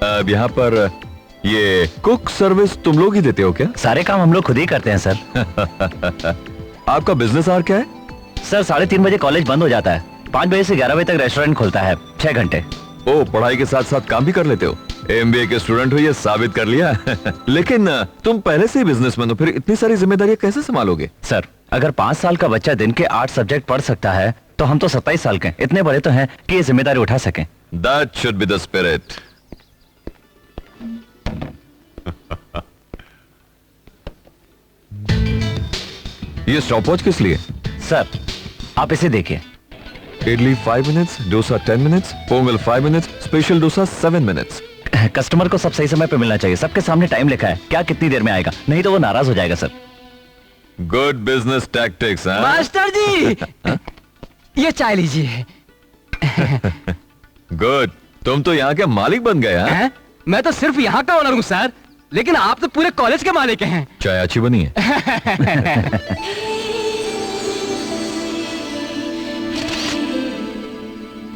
अब यहाँ पर ये कुक सर्विस तुम लोग ही देते हो क्या? सारे काम हम लोग खुद ही करते हैं सर। आपका बिजनेस आवर क्या है? सर 3:30 बजे कॉलेज बंद हो जाता है, 5 बजे से 11 बजे तक रेस्टोरेंट खुलता है, 6 घंटे। ओ, पढ़ाई के साथ साथ काम भी कर लेते हो। MBA के स्टूडेंट हो ये साबित कर लिया। लेकिन तुम पहले से ही बिजनेसमैन हो, फिर इतनी सारी जिम्मेदारियां कैसे संभालोगे? सर अगर 5 साल का बच्चा दिन के 8 सब्जेक्ट पढ़ सकता है तो हम तो 27 साल के इतने बड़े तो हैं कि ये जिम्मेदारी उठा सकें। That should be the spirit. ये स्टॉपवॉच किस लिए? सर आप इसे देखिए। Idli 5 minutes, dosa 10 minutes, Pongal 5 minutes, special dosa 7 minutes. Customer को सब सही समय पे मिलना चाहिए। सबके सामने टाइम लिखा है, क्या कितनी देर में आएगा, नहीं तो वो नाराज हो जाएगा sir. Good business tactics. Master ji ये चाय लीजिए। गुड, तुम तो यहाँ के मालिक बन गए हैं? मैं तो सिर्फ यहाँ का ओनर हूँ सर, लेकिन आप तो पूरे कॉलेज के मालिक हैं। चाय अच्छी बनी है।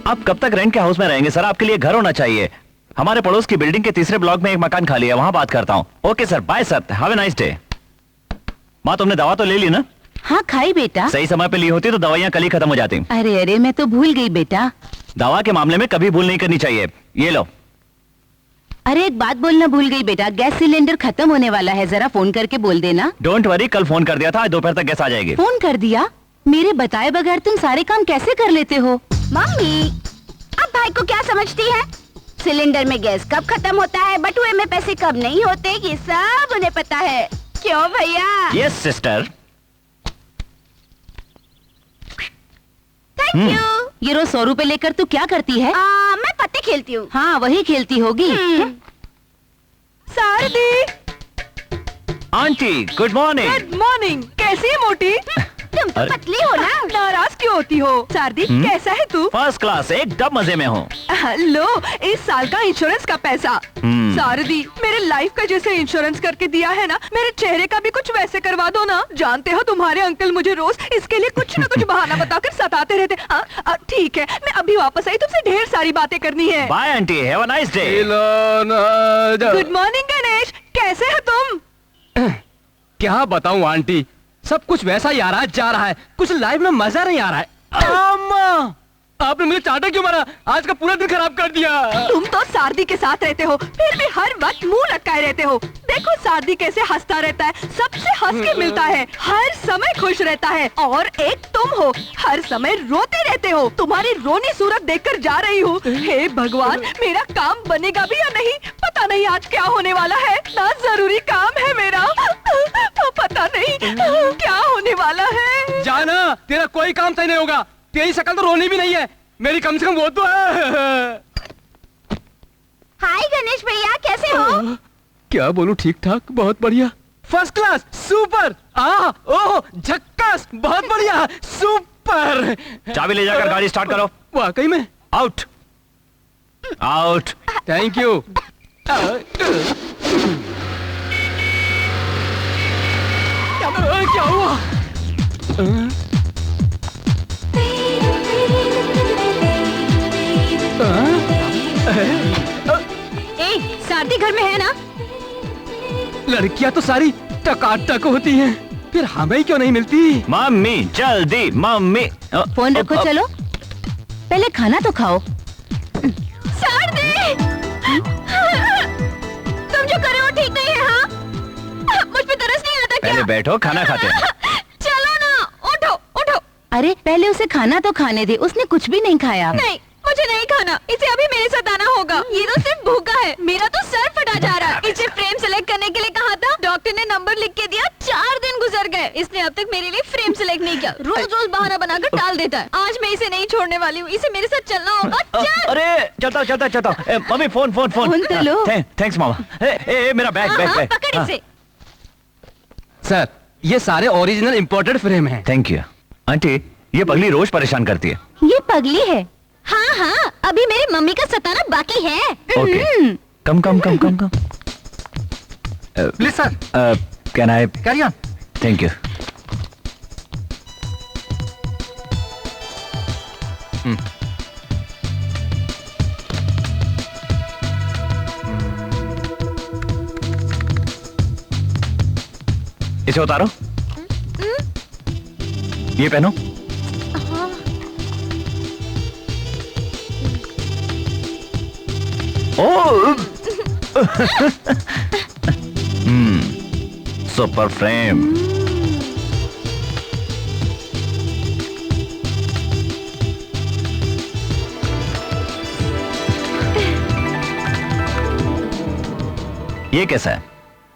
आप कब तक रेंट के हाउस में रहेंगे सर? आपके लिए घर होना चाहिए। हमारे पड़ोस की बिल्डिंग के तीसरे ब्लॉक में एक मकान खाली है, वहां बात करता हूँ। Okay sir, bye sir, have a nice day. माँ तुमने दवा तो ले ली ना? हाँ खाई बेटा। सही समय पे ली होती तो दवाइयाँ कल ही खत्म हो जाती। अरे अरे मैं तो भूल गई बेटा। दवा के मामले में कभी भूल नहीं करनी चाहिए। ये लो। अरे एक बात बोलना भूल गई बेटा, गैस सिलेंडर खत्म होने वाला है, जरा फोन करके बोल देना। डोंट वरी, कल फोन कर दिया था, आज दोपहर तक गैस आ जाएगी। फोन कर दिया? मेरे बताए बगैर तुम सारे काम कैसे कर लेते हो? मम्मी अब भाई को क्या समझती है? सिलेंडर में गैस कब खत्म होता है, बटुए में पैसे कब नहीं होते, ये सब उन्हें पता है। क्यों भैया? Yes sister. Thank you. ये रोज 100 रुपए लेकर तू क्या करती है? मैं पत्ते खेलती हूँ। हाँ वही खेलती होगी। Shardi. Aunty good morning. Good morning. कैसी है मोटी? तुम तो पतली हो ना। नाराज क्यों होती हो? सारदी कैसा है तू? फर्स्ट क्लास, एकदम मजे में हूँ। लो इस साल का इंश्योरेंस का पैसा। सारदी मेरे लाइफ का जैसे इंश्योरेंस करके दिया है ना, मेरे चेहरे का भी कुछ वैसे करवा दो ना। जानते हो तुम्हारे अंकल मुझे रोज इसके लिए कुछ न कुछ बहाना बताकर सताते रहते। ठीक है मैं अभी वापस आई, तुमसे ढेर सारी बातें करनी है। Bye aunty, have a nice day. Good morning Ganesh, कैसे हो तुम? क्या बताऊं आंटी, सब कुछ वैसा ही आ रहा है, जा रहा है, कुछ लाइफ में मजा नहीं आ रहा है। अम्मा आपने मुझे चाटा क्यों मारा? आज का पूरा दिन खराब कर दिया। तुम तो सारदी के साथ रहते हो, फिर भी हर वक्त मुंह लटकाए रहते हो। देखो सारदी कैसे हंसता रहता है, सबसे हंस के मिलता है, हर समय खुश रहता है। और एक तुम हो, हर समय रोते रहते हो। तुम्हारी रोनी सूरत देखकर जा रही हूँ। हे भगवान, मेरा काम बनेगा भी या नहीं पता नहीं। आज क्या होने वाला है, ना जरूरी काम है मेरा, पता नहीं क्या होने वाला है। जाना, तेरा कोई काम सही नहीं होगा। तेरी शक्ल तो रोनी भी नहीं है, मेरी कम से कम वो तो है। हाय गणेश भैया, कैसे हो? क्या बोलूं, ठीक ठाक, बहुत बढ़िया, फर्स्ट क्लास, सुपर, ओह झक्कास, बहुत बढ़िया, सुपर। चाबी ले जाकर गाड़ी स्टार्ट करो। वाकई में? Out out. Thank you. क्या हुआ? सारदी घर में है ना? लड़कियां तो सारी टकाटक होती हैं, फिर हमें क्यों नहीं मिलती? मम्मी जल्दी, मम्मी। फोन रखो, चलो पहले खाना तो खाओ। सारदी तुम जो कर रहे हो ठीक नहीं है। हाँ मुझ पे तरस नहीं आता क्या? पहले बैठो, खाना खाते हैं। चलो ना, उठो उठो। अरे पहले उसे खाना तो खाने दे, उसने कुछ भी नहीं खाया। नहीं मुझे नहीं खाना, इसे अभी मेरे साथ आना होगा। ये तो सिर्फ भूखा है, मेरा तो सर फटा जा रहा है। इसे फ्रेम सेलेक्ट करने के लिए कहा था, डॉक्टर ने नंबर लिख के दिया, 4 दिन गुजर गए, इसने अब तक मेरे लिए फ्रेम सेलेक्ट नहीं किया। रोज रोज बहाना बनाकर टाल देता है। आज मैं इसे नहीं छोड़ने वाली हूँ, इसे मेरे साथ चलना होगा। चल। अरे चलता चलता चलता। Mummy phone phone phone. Phone तो लो। थैंक्स मामा। मेरा बैग बैग बैग। पकड़ इसे। सर ये सारे ओरिजिनल इंपोर्टेड फ्रेम हैं। थैंक यू आंटी, ये पगली रोज परेशान करती है। ये पगली है। हाँ हाँ अभी मेरी मम्मी का सताना बाकी है। Okay come come come come come. Please sir, can I carry on. Thank you. इसे उतारो, ये पहनो। Super frame. ये कैसा है?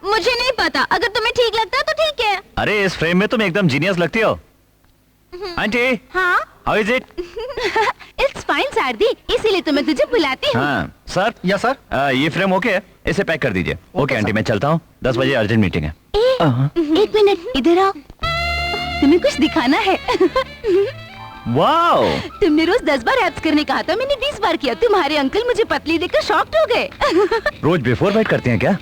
मुझे नहीं पता, अगर तुम्हें ठीक लगता है तो ठीक है। अरे इस फ्रेम में तुम एकदम जीनियस लगती हो। आंटी, हाँ how is it? It's fine Shardi, इसीलिए तो मैं तुझे बुलाती हूँ। हाँ सर। Yes sir. ये फ्रेम ओके है, इसे पैक कर दीजिए। ओके आंटी, मैं चलता हूँ, 10 बजे अर्जेंट मीटिंग है। एक मिनट इधर आओ, तुम्हें कुछ दिखाना है। वाओ, तुमने रोज 10 बार एब्स करने कहा था, मैंने 20 बार किया। तुम्हारे अंकल मुझे पतली देखकर शॉक्ड हो गए। रोज बिफोर बेड करते हैं क्या?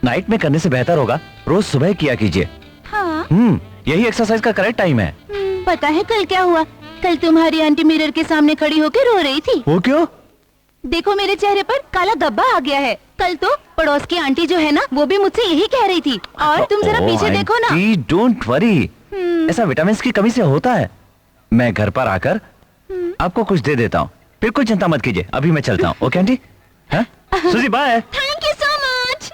नाइट में करने से बेहतर होगा रोज सुबह किया कीजिए। हाँ यही एक्सरसाइज का करेक्ट टाइम है। पता है कल क्या हुआ? कल तुम्हारी आंटी मिरर के सामने खड़ी होकर रो रही थी। वो क्यों? देखो मेरे चेहरे पर काला धब्बा आ गया है। कल तो पड़ोस की आंटी जो है ना, वो भी मुझसे यही कह रही थी। और तुम जरा पीछे देखो ना। डोंट वरी, ऐसा विटामिन की कमी से होता है। मैं घर पर आकर आपको कुछ दे देता हूँ, फिर कोई चिंता मत कीजिए। अभी मैं चलता हूँ। Okay aunty? हाँ? Suji bye. Thank you so much.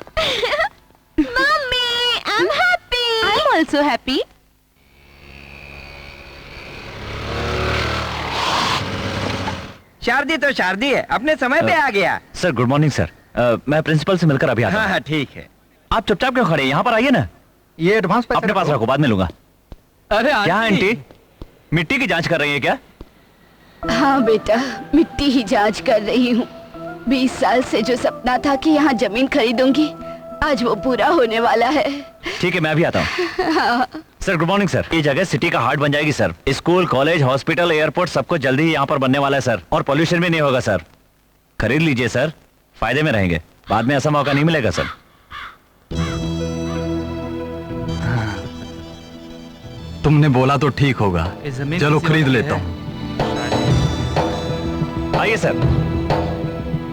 Mummy, I am happy. I am also happy. Shardi तो शारदी है, अपने समय पे आ गया। Sir good morning sir. मैं प्रिंसिपल से मिलकर अभी आता हाँ हूँ। हाँ ठीक है। आप चुपचाप क्यों खड़े हैं? यहाँ पर आइए ना। ये एडवांस पैसे अपने पास रखो, बाद में लूंगा। अरे क्या आंटी, मिट्टी की जांच कर रही है क्या? हाँ बेटा, मिट्टी ही जांच कर रही हूँ। 20 साल से जो सपना था कि यहाँ जमीन खरीदूंगी, आज वो पूरा होने वाला है। ठीक है, मैं अभी आता हूँ। Sir good morning sir. ये जगह सिटी का हार्ट बन जाएगी sir. School, college, hospital, airport सब कुछ जल्दी ही यहाँ पर बनने वाला है सर। और पॉल्यूशन भी नहीं होगा सर। खरीद लीजिए सर, फायदे में रहेंगे। बाद में ऐसा मौका नहीं मिलेगा सर। तुमने बोला तो ठीक होगा, चलो खरीद लेता हूँ। आइए sir.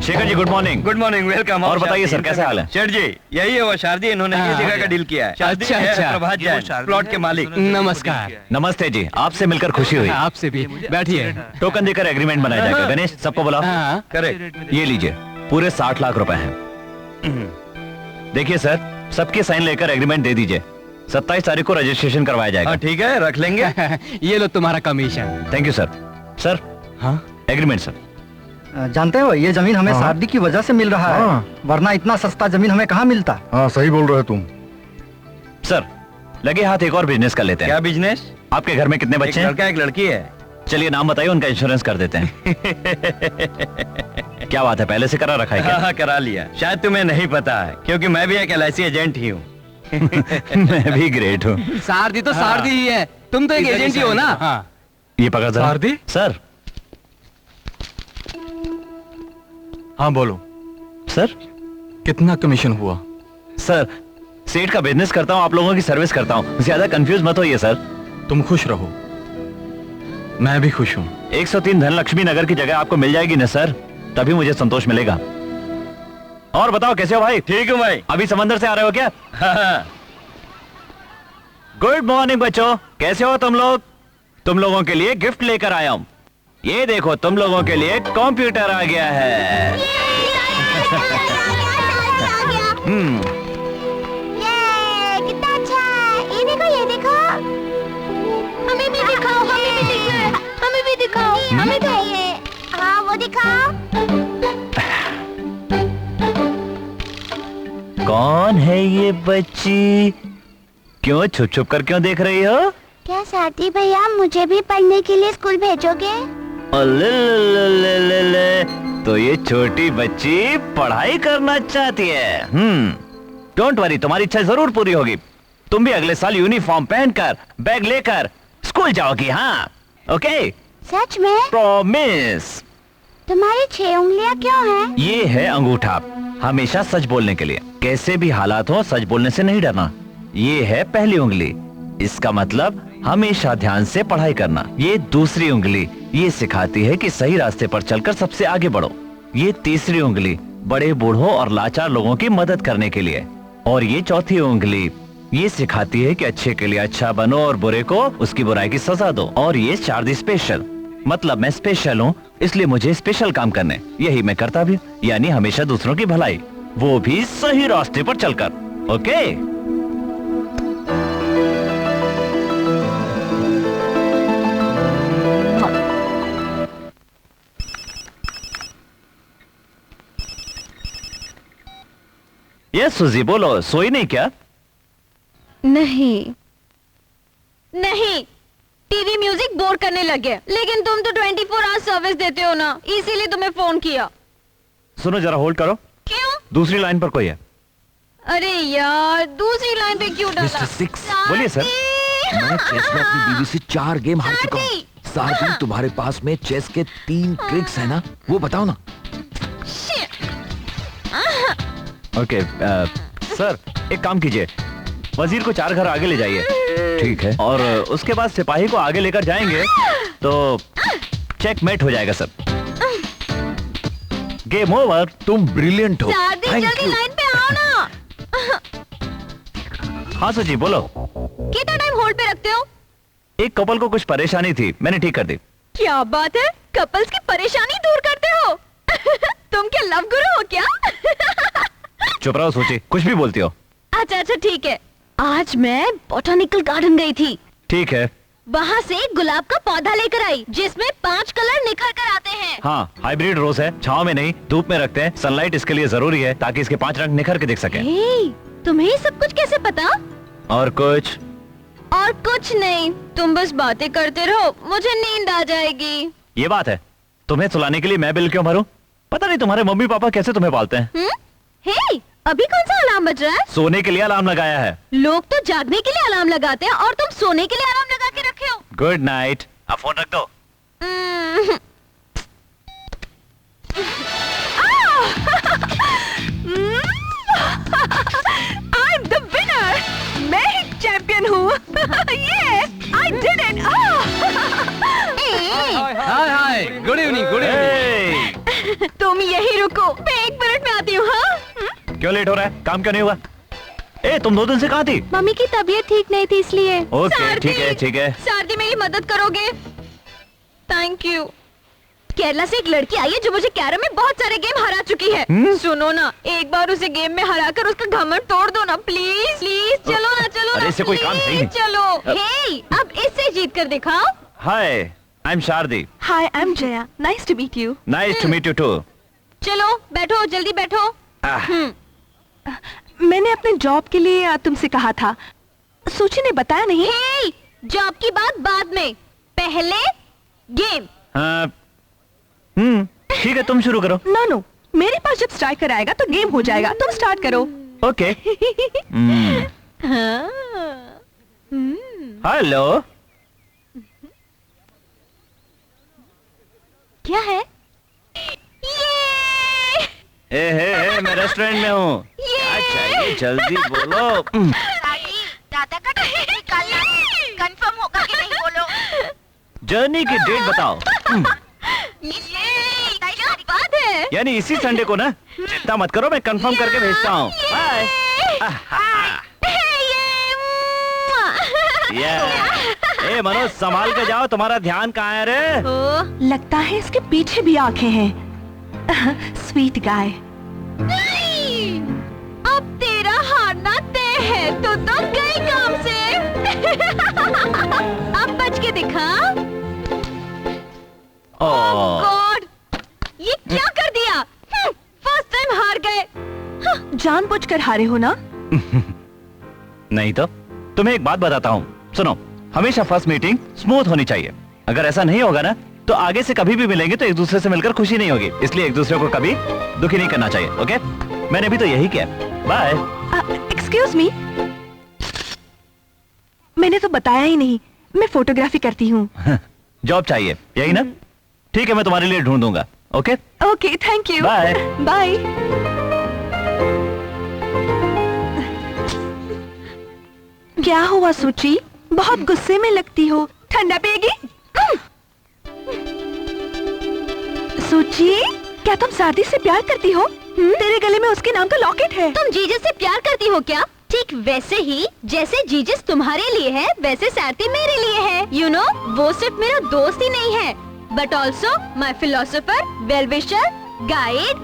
Shekhar ji good morning. Good morning, welcome. और बताइए सर, कैसे हाल है? शेठ जी, यही है वो शारदी, इन्होंने ये जगह का डील किया है। अच्छा, अच्छा। प्रभात जैन, प्लॉट के मालिक। नमस्कार। नमस्ते जी, आपसे मिलकर खुशी हुई। आपसे भी। बैठिए। टोकन देकर एग्रीमेंट बनाया जाएगा। गणेश, सबको बुलाओ। हाँ। करेक्ट। ये लीजिए, पूरे 60 लाख रुपए हैं। देखिए सर, सबके साइन लेकर एग्रीमेंट दे दीजिए। 27 तारीख को रजिस्ट्रेशन करवाया जाएगा। हाँ ठीक है, रख लेंगे। ये लो तुम्हारा commission. Thank you sir. Sir हाँ? Agreement sir. जानते हो, ये जमीन हमें शादी की वजह से मिल रहा है, वरना इतना सस्ता जमीन हमें कहाँ मिलता। हाँ सही बोल रहे तुम। सर लगे हाथ एक और बिजनेस कर लेते हैं। क्या बिजनेस? आपके घर में कितने बच्चे एक हैं? लड़का एक लड़की है। चलिए नाम बताइए, उनका इंश्योरेंस कर देते हैं। क्या बात है, पहले से करा रखा है क्या? हाँ करा लिया। शायद तुम्हें नहीं पता है, क्योंकि मैं भी एक LIC एजेंट ही हूँ। मैं भी ग्रेट हूँ। सारदी तो सारदी ही है, तुम तो एक एजेंट ही हो ना। हाँ। ये पकड़ जरा। सारदी? सर। हाँ बोलो, सर कितना कमीशन हुआ? सर सेठ का बिजनेस करता हूँ, आप लोगों की सर्विस करता हूँ, ज्यादा कंफ्यूज मत होइए सर। तुम खुश रहो, मैं भी खुश हूँ। 103 धनलक्ष्मी नगर की जगह आपको मिल जाएगी ना सर, तभी मुझे संतोष मिलेगा। और बताओ कैसे हो भाई? ठीक हूँ भाई। अभी समंदर से आ रहे हो क्या? गुड मॉर्निंग बच्चों, कैसे हो तुम लोग? तुम लोगों के लिए गिफ्ट लेकर आया हूँ। ये देखो, तुम लोगों के लिए कंप्यूटर आ गया है। कितना अच्छा है। ये देखो, ये देखो। हमें भी दिखाओ, हमें भी दिखाओ, हमें भी दिखाओ, हमें चाहिए। हाँ वो दिखाओ। कौन है ये बच्ची? क्यों छुप छुप कर क्यों देख रही हो? क्या साथी भैया मुझे भी पढ़ने के लिए स्कूल भेजोगे? तो ये छोटी बच्ची पढ़ाई करना चाहती है। डोंट वरी, तुम्हारी इच्छा जरूर पूरी होगी। तुम भी अगले साल यूनिफॉर्म पहनकर बैग लेकर स्कूल जाओगी। हाँ ओके? सच में? प्रॉमिस। तुम्हारी 6 उंगलियां क्यों हैं? ये है अंगूठा, हमेशा सच बोलने के लिए। कैसे भी हालात हो, सच बोलने से नहीं डरना। ये है पहली उंगली, इसका मतलब हमेशा ध्यान से पढ़ाई करना। ये दूसरी उंगली, ये सिखाती है कि सही रास्ते पर चलकर सबसे आगे बढ़ो। ये तीसरी उंगली, बड़े बूढ़ों और लाचार लोगों की मदद करने के लिए। और ये चौथी उंगली, ये सिखाती है कि अच्छे के लिए अच्छा बनो और बुरे को उसकी बुराई की सजा दो। और ये शारदी स्पेशल, मतलब मैं स्पेशल हूँ, इसलिए मुझे स्पेशल काम करने, यही मैं करता भी, यानी हमेशा दूसरों की भलाई, वो भी सही रास्ते पर चलकर। ओके? ये सुजी बोलो, सोई नहीं क्या? नहीं नहीं, टीवी म्यूजिक बोर करने लगे, लेकिन तुम तो 24 आवर सर्विस देते हो ना, इसीलिए तुम्हें फोन किया। सुनो जरा होल्ड करो। क्यों? दूसरी लाइन पर कोई है। अरे यार, दूसरी लाइन पे क्यों डाला? मिस्टर सिक्स, बोलिए सर। मैं चेस में अपनी बीवी से 4 गेम हार चुका हूँ। सारदी, तुम्हारे पास में चेस के 3 ट्रिक्स है ना, वो बताओ ना। ओके सर, एक काम कीजिए, वजीर को 4 घर आगे ले जाइए। ठीक है। और उसके बाद सिपाही को आगे लेकर जाएंगे तो चेकमेट हो जाएगा सर। Game over. तुम ब्रिलियंट हो। शारदी, Thank जल्दी you. लाइन पे आओ ना। हाँ सुजी बोलो। कितना टाइम होल्ड पे रखते हो? एक कपल को कुछ परेशानी थी, मैंने ठीक कर दी। क्या बात है, कपल्स की परेशानी दूर करते हो? तुम क्या लव गुरु हो क्या? चुप रहो सोची, कुछ भी बोलती हो। अच्छा अच्छा ठीक है। आज मैं बॉटनिकल गार्डन गई थी। ठीक है। वहाँ से गुलाब का पौधा लेकर आई जिसमें 5 कलर निखर कर आते हैं। हाँ, हाइब्रिड रोज है, छांव में नहीं धूप में रखते हैं। सनलाइट इसके लिए जरूरी है ताकि इसके 5 रंग निखर के दिख सके। तुम्हें ये सब कुछ कैसे पता? और कुछ? और कुछ नहीं, तुम बस बातें करते रहो, मुझे नींद आ जाएगी। ये बात है, तुम्हें सुलाने के लिए मैं बिल क्यों भरूं? पता नहीं तुम्हारे मम्मी पापा कैसे तुम्हें पालते हैं। हे, अभी कौन सा अलार्म बज रहा है? सोने के लिए अलार्म लगाया है। लोग तो जागने के लिए अलार्म लगाते हैं और तुम सोने के लिए अलार्म लगा के रखे हो। Good night. अब फोन रख दो। I'm the winner! मैं ही चैंपियन हूँ। Yes, I did it! Hi hi, good evening, good evening. तुम यही रुको, मैं 1 मिनट में आती हूँ। हाँ? क्यों लेट हो रहा है? काम क्यों नहीं हुआ? ए, तुम 2 दिन से कहाँ थी? मम्मी की तबीयत ठीक नहीं थी इसलिए। ओके, ठीक है ठीक है। शारदी, मेरी मदद करोगे? Thank you. केरला से एक लड़की आई है जो मुझे कैरम में बहुत सारे गेम हरा चुकी है। सुनो ना, एक बार उसे गेम में हराकर उसका घमंड तोड़ दो ना, प्लीज प्लीज। चलो ना, चलो अरे ना, इससे कोई काम है ही नहीं। चलो। हे, अब इससे जीत कर दिखाओ। Hi, I am Shardi. Hi, I'm Jaya. Nice to meet you. Nice to meet you too. चलो बैठो, जल्दी बैठो। मैंने अपने जॉब के लिए तुमसे कहा था, सूची ने बताया नहीं। हे, जॉब की बात बाद में, पहले गेम। ठीक है, तुम शुरू करो। नो नो, मेरे पास जब स्ट्राइकर आएगा तो गेम हो जाएगा। तुम स्टार्ट करो। ओके। हेलो। क्या है? ए, मैं रेस्टोरेंट में हूँ। क्या चाहिए जल्दी बोलो। दादा का टिकट निकालना है, कंफर्म होगा कि नहीं बोलो। जर्नी की डेट बताओ। ये क्या बात है? यानी इसी संडे को ना? चिंता मत करो, मैं कंफर्म करके भेजता हूँ। बाय। ए मनोज, संभाल के जाओ, तुम्हारा ध्यान कहाँ है रे? लगता है इसके पीछे भी आंखें हैं। Sweet guy. अब तेरा हारना तय है, तो गई काम से। अब बच के दिखा। गॉड, ये क्या कर दिया? फर्स्ट टाइम हार गए। जानबूझकर हारे हो ना? नहीं तो। तुम्हें एक बात बताता हूँ, सुनो। हमेशा फर्स्ट मीटिंग स्मूथ होनी चाहिए। अगर ऐसा नहीं होगा ना, तो आगे से कभी भी मिलेंगे तो एक दूसरे से मिलकर खुशी नहीं होगी। इसलिए एक दूसरे को कभी दुखी नहीं करना चाहिए। ओके? मैंने भी तो यही किया। बाय। एक्सक्यूज मी, मैंने तो बताया ही नहीं, मैं फोटोग्राफी करती हूँ। जॉब चाहिए, यही ना? ठीक है, मैं तुम्हारे लिए ढूंढ दूंगा। Okay? Okay, thank you. Bye. Bye. क्या हुआ सूची? बहुत गुस्से में लगती हो। ठंडा पिएगी? सूची, क्या तुम शादी से प्यार करती हो? तेरे गले में उसके नाम का लॉकेट है। तुम जीजस से प्यार करती हो क्या? ठीक ठीक वैसे ही जैसे जीजस तुम्हारे लिए है, वैसे सारथी मेरे लिए है। यू नो, वो सिर्फ मेरा दोस्त ही नहीं है, but also my philosopher, well wisher, guide.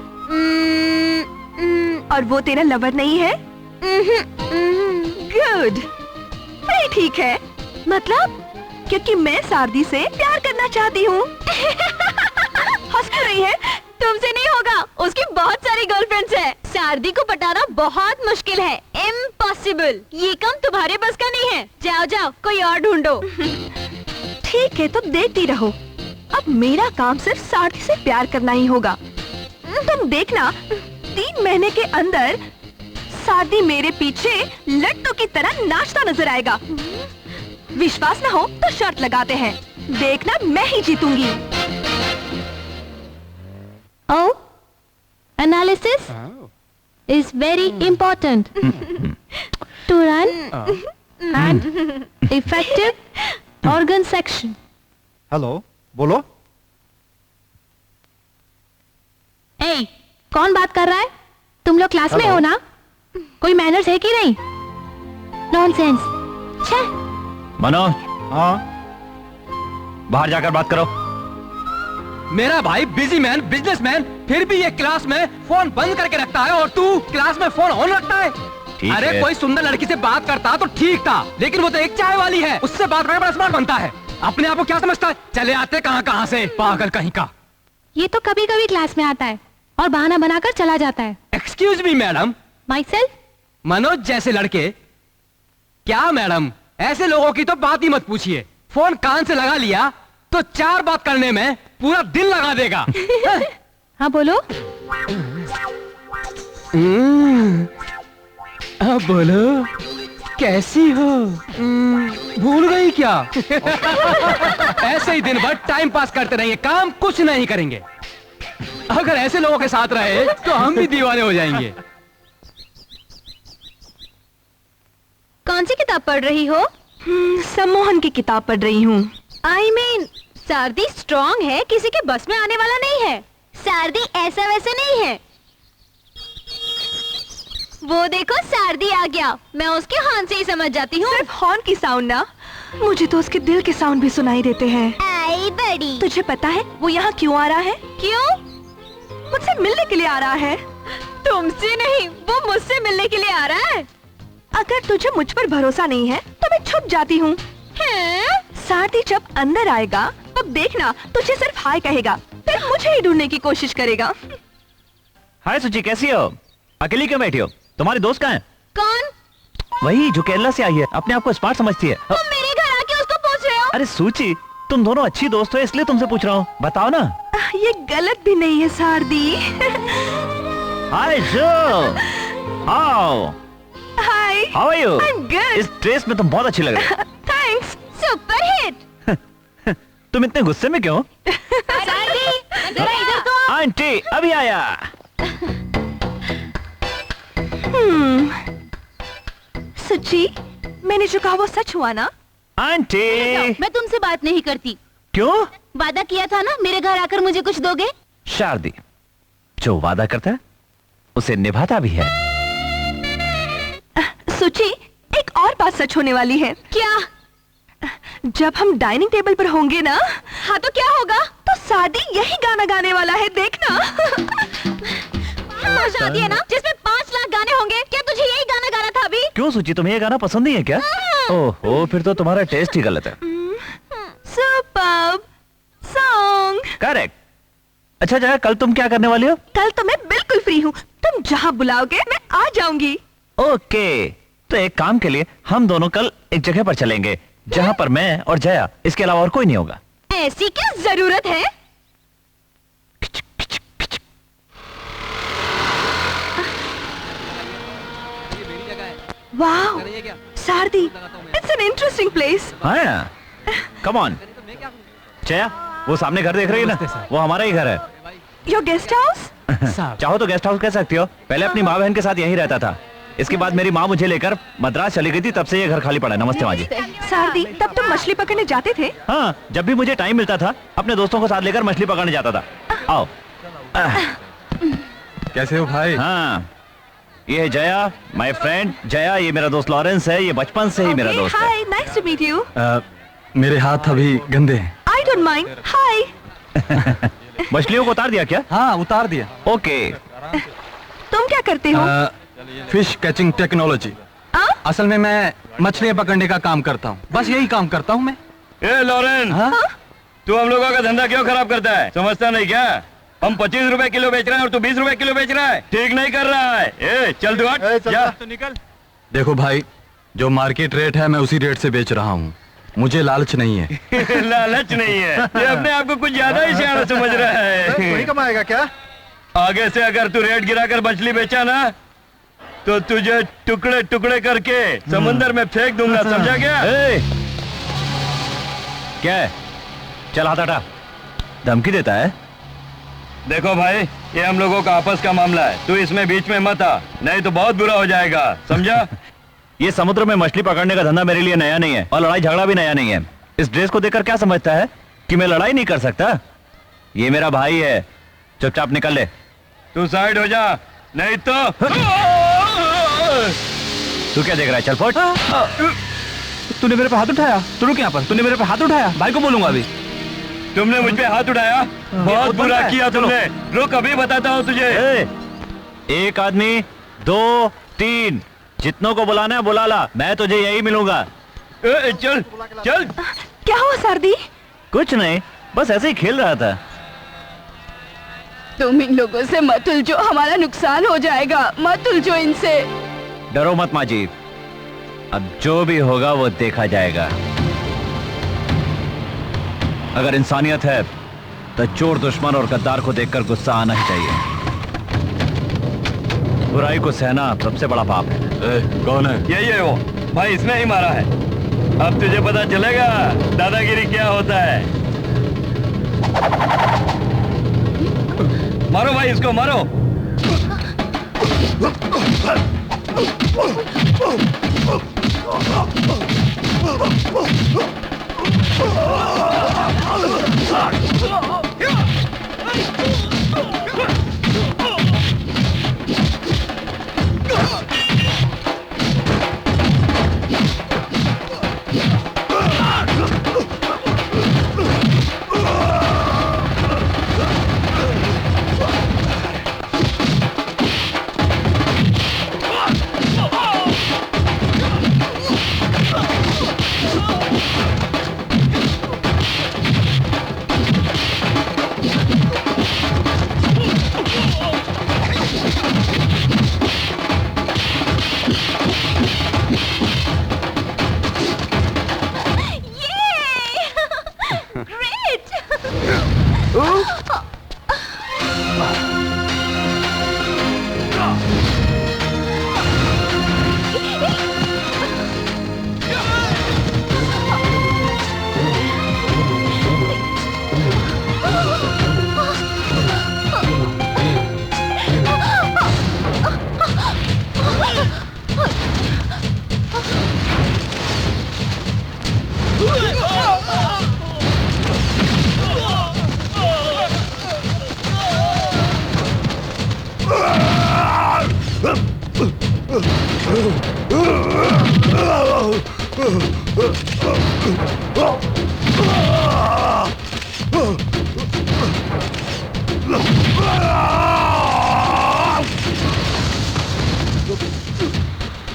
और वो तेरा लवर नहीं है? गुड, नहीं ठीक है। मतलब? क्योंकि मैं सारदी से प्यार करना चाहती हूँ। हंस क्यों रही है? तुमसे नहीं होगा, उसकी बहुत सारी गर्लफ्रेंड्स है। सारदी को पटाना बहुत मुश्किल है, इम्पॉसिबल। ये काम तुम्हारे बस का नहीं है। जाओ जाओ, कोई और ढूंढो। ठीक है, तो देखती रहो। अब मेरा काम सिर्फ सारदी से प्यार करना ही होगा। तुम देखना, 3 महीने के अंदर सारदी मेरे पीछे लट्टू की तरह नाचता नजर आएगा। विश्वास ना हो तो शर्त लगाते हैं, देखना मैं ही जीतूंगी। Oh, analysis is very important to run and effective organ section. Hello, बोलो। ए, कौन बात कर रहा है? तुम लोग क्लास में हो ना? कोई मैनर्स है कि नहीं? नॉनसेंस। छे। मनोज, हाँ, बाहर जाकर बात करो। मेरा भाई बिजी मैन, बिजनेसमैन, फिर भी ये क्लास में फोन बंद करके रखता है और तू क्लास में फोन ऑन रखता है। ठीक अरे है। कोई सुंदर लड़की से बात करता तो ठीक था, लेकिन वो तो एक चाय वाली है, उससे बात करना बड़ा स्मार्ट बनता है। अपने आप को क्या समझता है? चले आते कहाँ से, पागल कहीं का। ये तो कभी कभी क्लास में आता है और बहाना बनाकर चला जाता है। Excuse me madam. My self. Manoj जैसे लड़के। क्या मैडम, ऐसे लोगों की तो बात ही मत पूछिए। फोन कान से लगा लिया तो 4 बात करने में पूरा दिन लगा देगा। हाँ बोलो। अब बोलो, कैसी हो? भूल गई क्या? ऐसे ही दिन भर टाइम पास करते रहेंगे, काम कुछ नहीं करेंगे। अगर ऐसे लोगों के साथ रहे तो हम भी दीवाने हो जाएंगे। कौन सी किताब पढ़ रही हो? सम्मोहन की किताब पढ़ रही हूँ। आई मीन, सारदी स्ट्रॉन्ग है, किसी के बस में आने वाला नहीं है। सारदी ऐसा वैसे नहीं है। वो देखो, सारदी आ गया। मैं उसके हॉर्न से ही समझ जाती हूँ। सिर्फ हॉर्न की साउंड ना, मुझे तो उसके दिल के साउंड भी सुनाई देते हैं। आई बड़ी। तुझे पता है वो यहाँ क्यों आ रहा है? क्यों? मुझसे मिलने के लिए आ रहा है। तुमसे नहीं, वो मुझसे मिलने के लिए आ रहा है। अगर तुझे मुझ पर भरोसा नहीं है तो मैं छुप जाती हूँ। सारदी जब अंदर आएगा तब देखना, तुझे सिर्फ हाय कहेगा, फिर मुझे ही ढूंढने की कोशिश करेगा। हाय सुची, कैसी हो? अकेली क्यों बैठी हो? तुम्हारे दोस्त कहाँ हैं? कौन? वही जो केरला से आई है, अपने आप को स्मार्ट समझती है। तुम मेरे घर आके उसको पूछ रहे हो? अरे सूची, तुम दोनों अच्छी दोस्त हो इसलिए तुमसे पूछ रहा हूँ, बताओ ना। ये गलत भी नहीं है सारदी। Hi Jo, how hi are you? I'm good. इस ड्रेस में तुम बहुत अच्छी लग रही हो। थैंक्स। Super hit. तुम इतने गुस्से में क्यों? सारदी, जरा इधर तो आओ। आंटी अभी आया। सुची, मैंने जो कहा वो सच हुआ ना? आंटी। मैं तुमसे बात नहीं करती। क्यों? वादा किया था ना, मेरे घर आकर मुझे कुछ दोगे। शारदी, जो वादा करता है उसे निभाता भी है। सुची, एक और बात सच होने वाली है। क्या? जब हम डाइनिंग टेबल पर होंगे ना, हाँ तो क्या होगा? तो सारदी यही गाना गाने वाला है, देखना। शादी है ना, जिसमें 5 लाख गाने होंगे। क्या तुझे यही गाना गाना था अभी? क्यों सूची, तुम्हें ये गाना पसंद नहीं है क्या? ओहो, फिर तो तुम्हारा टेस्ट ही गलत है। Superb song. करेक्ट। अच्छा जया, कल तुम क्या करने वाली हो? कल तो मैं बिल्कुल फ्री हूँ, तुम जहाँ बुलाओगे मैं आ जाऊंगी। ओके, तो एक काम के लिए हम दोनों कल एक जगह पर चलेंगे जहाँ पर मैं और जया, इसके अलावा और कोई नहीं होगा। ऐसी क्या जरूरत है? वाह सारदी, इट्स एन इंटरेस्टिंग प्लेस। हाँ, कम ऑन। जया, वो सामने घर देख रही है ना, वो हमारा ही घर है। Your guest house? चाहो तो गेस्ट हाउस कह सकती हो। पहले अपनी माँ बहन के साथ यहीं रहता था, इसके बाद मेरी माँ मुझे लेकर मद्रास चली गई थी, तब से ये घर खाली पड़ा है। नमस्ते माँ जी। सारदी, तब तुम मछली पकड़ने जाते थे? हाँ, जब भी मुझे टाइम मिलता था अपने दोस्तों को साथ लेकर मछली पकड़ने जाता था। आओ। कैसे हो भाई? हाँ, ये है जया, माय फ्रेंड जया। ये मेरा दोस्त लॉरेंस है, ये बचपन से ही मेरा दोस्त है। Hi, nice to meet you. मेरे हाथ अभी गंदे हैं। I don't mind. हाय। मछलियों को उतार दिया क्या? हाँ, उतार दिया। ओके। तुम क्या करते हो? Fish catching technology. असल में मैं मछलियाँ पकड़ने का काम करता हूँ, बस यही काम करता हूँ मैं। ए लॉरेंस, तू हम लोगों का धंधा क्यों खराब करता है? समझता नहीं क्या? हम 25 रुपए किलो बेच रहे हैं और तू 20 रुपए किलो बेच रहा है। ठीक नहीं कर रहा है। ए चल तू हट, जा तो निकल। देखो भाई, जो मार्केट रेट है मैं उसी रेट से बेच रहा हूँ, मुझे लालच नहीं है। लालच नहीं है, ये अपने आप को कुछ ज्यादा ही सियाना समझ रहा है। वही कमाएगा क्या? आगे से अगर तू रेट गिराकर मछली बेचा ना तो तुझे टुकड़े टुकड़े करके समुंदर में फेंक दूंगा, समझा क्या? क्या है? चल हाथ हटा। धमकी देता है? देखो भाई, ये हम लोगों का आपस का मामला है, तू इसमें बीच में मत आ, नहीं तो बहुत बुरा हो जाएगा, समझा? ये समुद्र में मछली पकड़ने का धंधा मेरे लिए नया नहीं है और लड़ाई झगड़ा भी नया नहीं है। इस ड्रेस को देखकर क्या समझता है कि मैं लड़ाई नहीं कर सकता? ये मेरा भाई है, चुपचाप निकल ले। तू साइड हो जा, नहीं तो। तू क्या देख रहा है? चल फट। तूने मेरे पे हाथ उठाया? तू रुक यहाँ पर। तूने मेरे पे हाथ उठाया? भाई को बोलूंगा अभी। तुमने मुझ पे हाथ उठाया, बहुत बुरा किया तुमने। रुक, अभी बताता हूँ तुझे। एक आदमी, 2, 3, जितनों को बुलाना है बुला ला, मैं तुझे यही मिलूंगा। चल चल। क्या हुआ सर्दी? कुछ नहीं, बस ऐसे ही खेल रहा था। तुम इन लोगों से मत उलझो, हमारा नुकसान हो जाएगा। मत उलझो इनसे। डरो मत माजी, अब जो भी होगा वो देखा जाएगा। अगर इंसानियत है तो चोर, दुश्मन और गद्दार को देखकर गुस्सा आना ही चाहिए। बुराई को सहना सबसे बड़ा पाप है। कौन है? यही है वो भाई, इसने ही मारा है। अब तुझे पता चलेगा दादागिरी क्या होता है। मारो भाई, इसको मारो।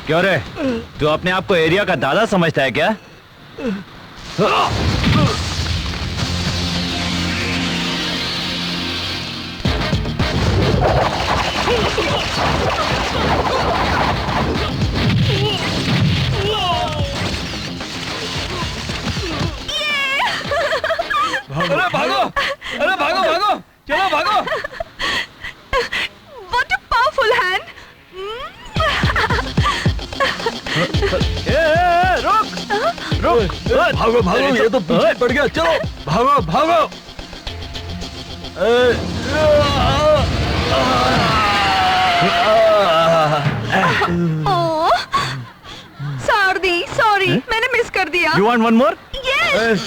क्यों रे, तू अपने आप को एरिया का दादा समझता है क्या? अरे भागो, अरे भागो भागो, चलो भागो। What a powerful hand! रुक, भागो भागो, ये तो पीछे पड़ गया। चलो भागो भागो। ओह, सारदी, सॉरी, मैंने मिस कर दिया। You want one more? Yes!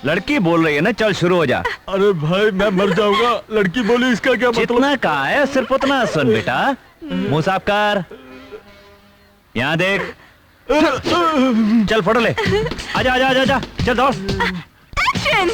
लड़की बोल रही है ना, चल शुरू हो जा। अरे भाई मैं मर जाऊंगा, लड़की बोली इसका क्या मतलब? जितना कहा है सिर्फ उतना सुन बेटा। मुंह साफ कर, यहाँ देख। चल फोटो ले, आजा आजा आजा आजा, चल दौड़। एक्शन।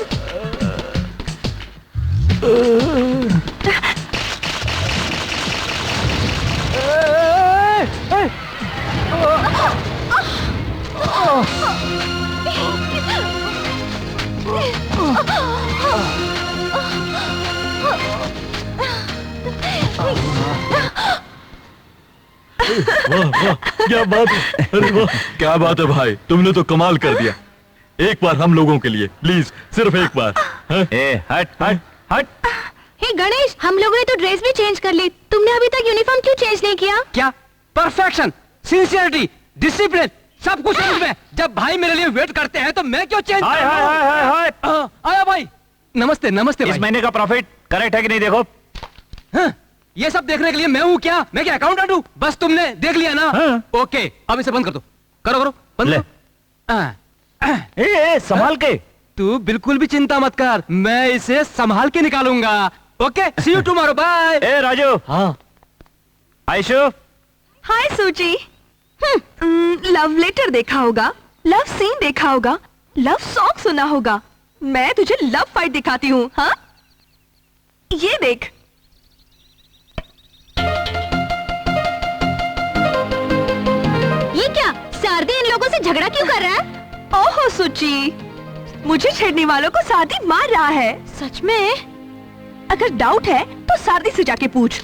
वाह वाह, क्या बात है, अरे वाह क्या बात है भाई, तुमने तो कमाल कर दिया। एक बार हम लोगों के लिए प्लीज, सिर्फ एक बार। हाँ? ए हट हट हट। हे गणेश, हम लोगों ने तो ड्रेस भी चेंज कर ली, तुमने अभी तक यूनिफॉर्म क्यों चेंज नहीं किया? क्या परफेक्शन, सिंसियरिटी, डिसिप्लिन सब कुछ है मुझमें। जब भाई मेरे लिए वेट करते हैं तो मैं क्यों चेंज हाय हाय हाय हाय हाय। आया भाई, नमस्ते नमस्ते इस भाई। महीने का प्रॉफिट करेक्ट है कि नहीं देखो। हाँ, ये सब देखने के लिए मैं हूँ क्या? मैं क्या अकाउंटेंट हूँ? बस तुमने देख लिया ना? हाँ। ओके, अब इसे बंद कर दो। करो करो बंद ले। करो। हाँ। ए संभाल के। तू बिल्कुल भी चिंता मत कर, मैं इसे संभाल के निकालूंगा। Okay, see you tomorrow, bye. ए राजू। हाँ आयशु। हाय सूची। लव लेटर देखा होगा, लव सीन देखा होगा, लव सॉन्ग सुना होगा। मैं तुझे लव फाइट दिखाती हूँ। हाँ, ये देख। ये क्या, सारदी इन लोगों से झगड़ा क्यों कर रहा है? ओहो सूची, मुझे छेड़ने वालों को सारदी मार रहा है। सच में? अगर डाउट है तो सारदी से जाके पूछ।